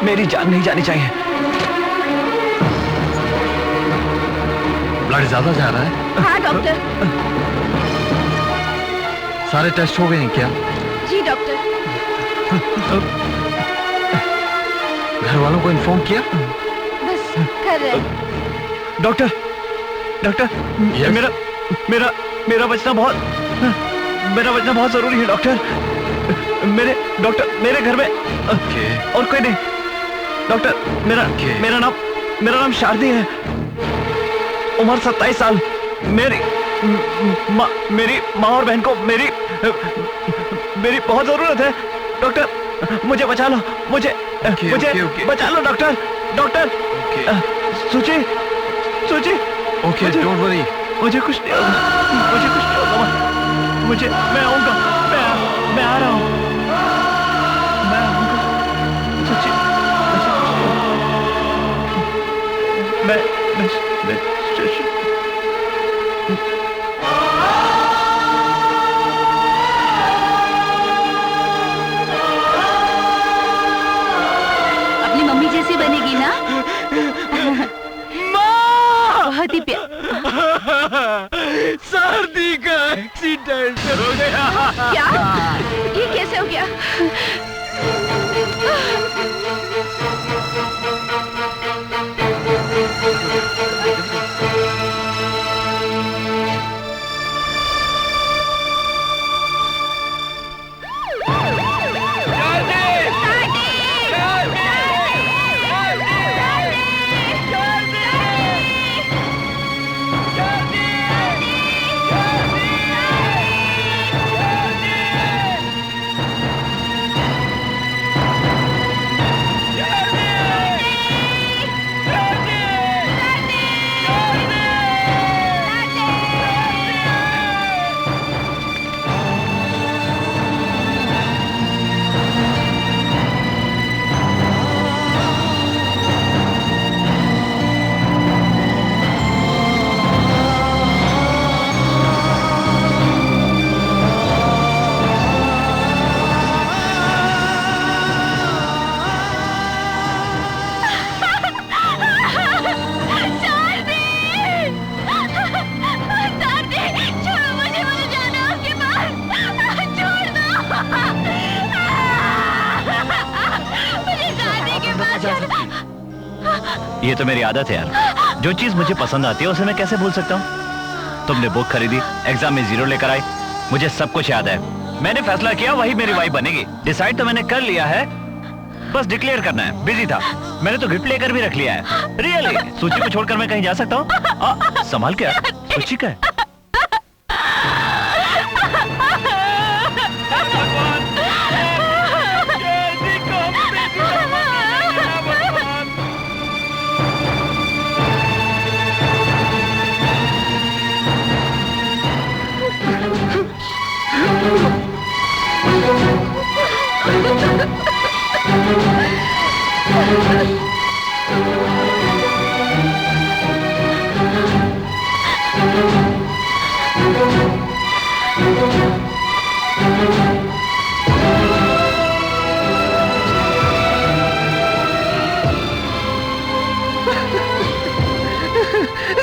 मेरी जान नहीं जानी चाहिए। ब्लड ज्यादा जा रहा है। हाँ डॉक्टर। सारे टेस्ट हो गए हैं क्या? जी डॉक्टर। घर वालों को इन्फॉर्म किया? बस कर रहे हैं। Doctor, doctor, Yes? मेरा बचना बहुत जरूरी है डॉक्टर। मेरे घर में और कोई नहीं। डॉक्टर, मेरा नाम शारदी है, उम्र 27 साल। मेरी माँ और बहन को मेरी बहुत जरूरत है। डॉक्टर मुझे बचा लो, मुझे बचा लो डॉक्टर। डॉक्टर सूची। Okay don't worry. मुझे कुछ नहीं होगा। मैं आऊंगा, मैं आ रहा हूँ। मैं आऊंगा सूची। अपनी मम्मी जैसी बनेगी ना? बहुत ही प्यार। सर्दी का एक्सीडेंट हो गया। क्या? ये कैसे हो गया? ये तो मेरी आदत है यार, जो चीज मुझे पसंद आती है उसे मैं कैसे भूल सकता हूँ। तुमने बुक खरीदी, एग्जाम में 0 लेकर आई, मुझे सब कुछ याद है। मैंने फैसला किया वही मेरी वाइफ बनेगी। डिसाइड तो मैंने कर लिया है, बस डिक्लेयर करना है। बिजी था, मैंने तो गिफ्ट लेकर भी रख लिया है। रियली सूची को छोड़कर मैं कहीं जा सकता हूँ? संभाल के यार, सूची का है।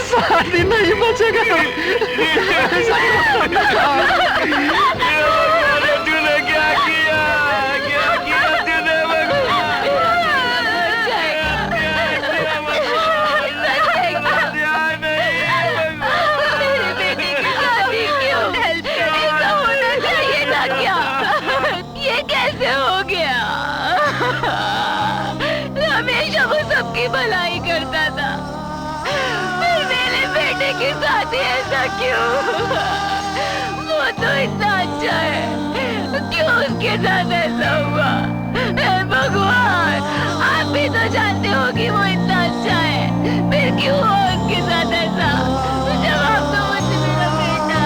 शादी नहीं बचेगा। तूने क्या किया? क्या किया तूने? ऐसा क्यों? वो तो इतना अच्छा है, क्यों उसके साथ ऐसा हुआ? हे भगवान, आप भी तो जानते हो कि वो इतना अच्छा है, फिर क्यों हुआ उसके साथ ऐसा? जवाब दो मुझे मेरा बेटा।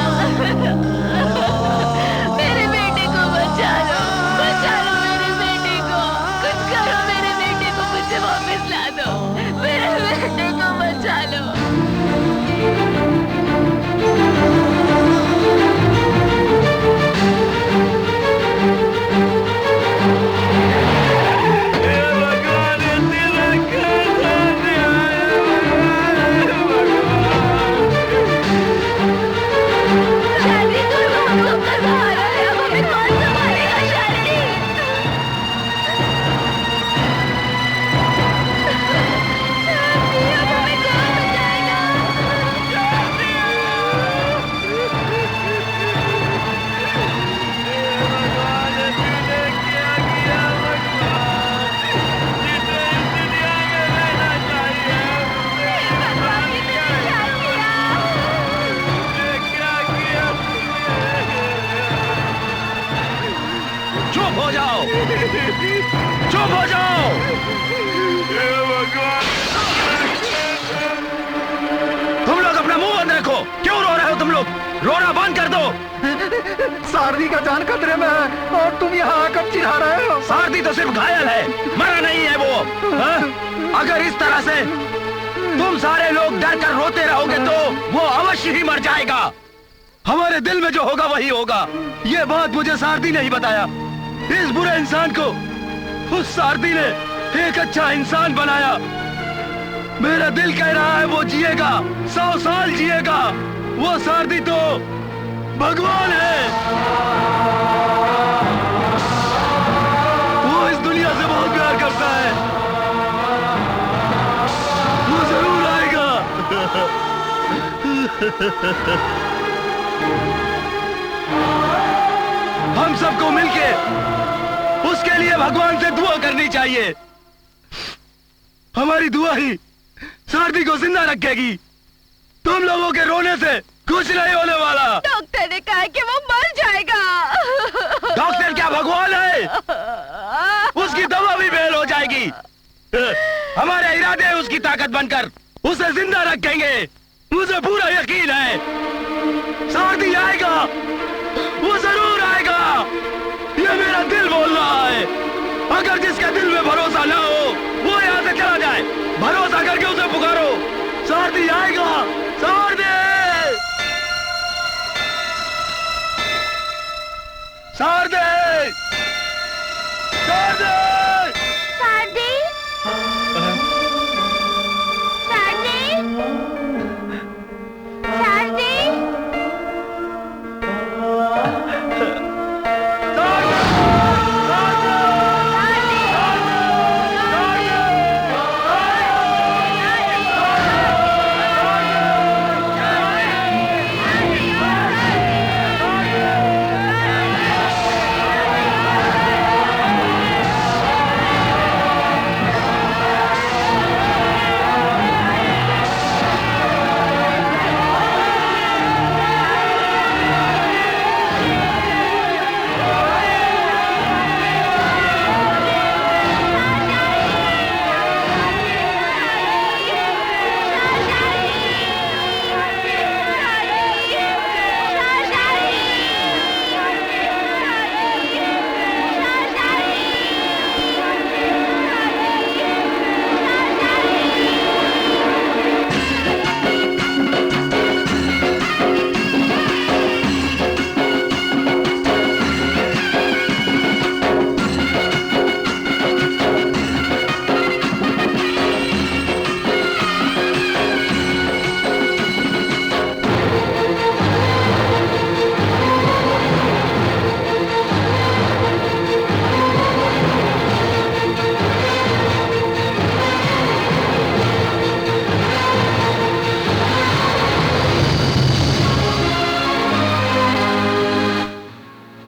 मेरे बेटे को बचा लो मेरे बेटे को, कुछ करो मेरे बेटे को, मुझे वापस ला दो, मेरे बेटे को बचा लो। चुप हो जाओ, चुप हो जाओ। तुम लोग अपना मुंह बंद रखो। क्यों रो रहे हो तुम लोग? रोना बंद कर दो। सारदी का जान खतरे में है और तुम यहाँ आकर चिढ़ा रहे हो। सारदी तो सिर्फ घायल है, मरा नहीं है वो। हा? अगर इस तरह से तुम सारे लोग डर कर रोते रहोगे तो वो अवश्य ही मर जाएगा। हमारे दिल में जो होगा वही होगा। ये बात मुझे सारदी ने ही बताया। इस बुरे इंसान को उस सारदी ने एक अच्छा इंसान बनाया। मेरा दिल कह रहा है वो जिएगा, 100 साल जिएगा। वो सारदी तो भगवान है। वो इस दुनिया से बहुत प्यार करता है। वो जरूर आएगा। हम सबको मिलके उसके लिए भगवान से दुआ करनी चाहिए। हमारी दुआ ही सारदी को जिंदा रखेगी। तुम लोगों के रोने से कुछ नहीं होने वाला। डॉक्टर ने कहा कि वो मर जाएगा। डॉक्टर क्या भगवान है? उसकी दवा भी फेल हो जाएगी। हमारे इरादे उसकी ताकत बनकर उसे जिंदा रखेंगे। मुझे पूरा यकीन है सारदी आएगा, वो जरूर आएगा। ये मेरा दिल बोल रहा है। अगर जिसके दिल में भरोसा ना हो वो यहाँ से चला जाए। भरोसा करके उसे पुकारो, सारदी आएगा। सारदी, सारदी, सारदी।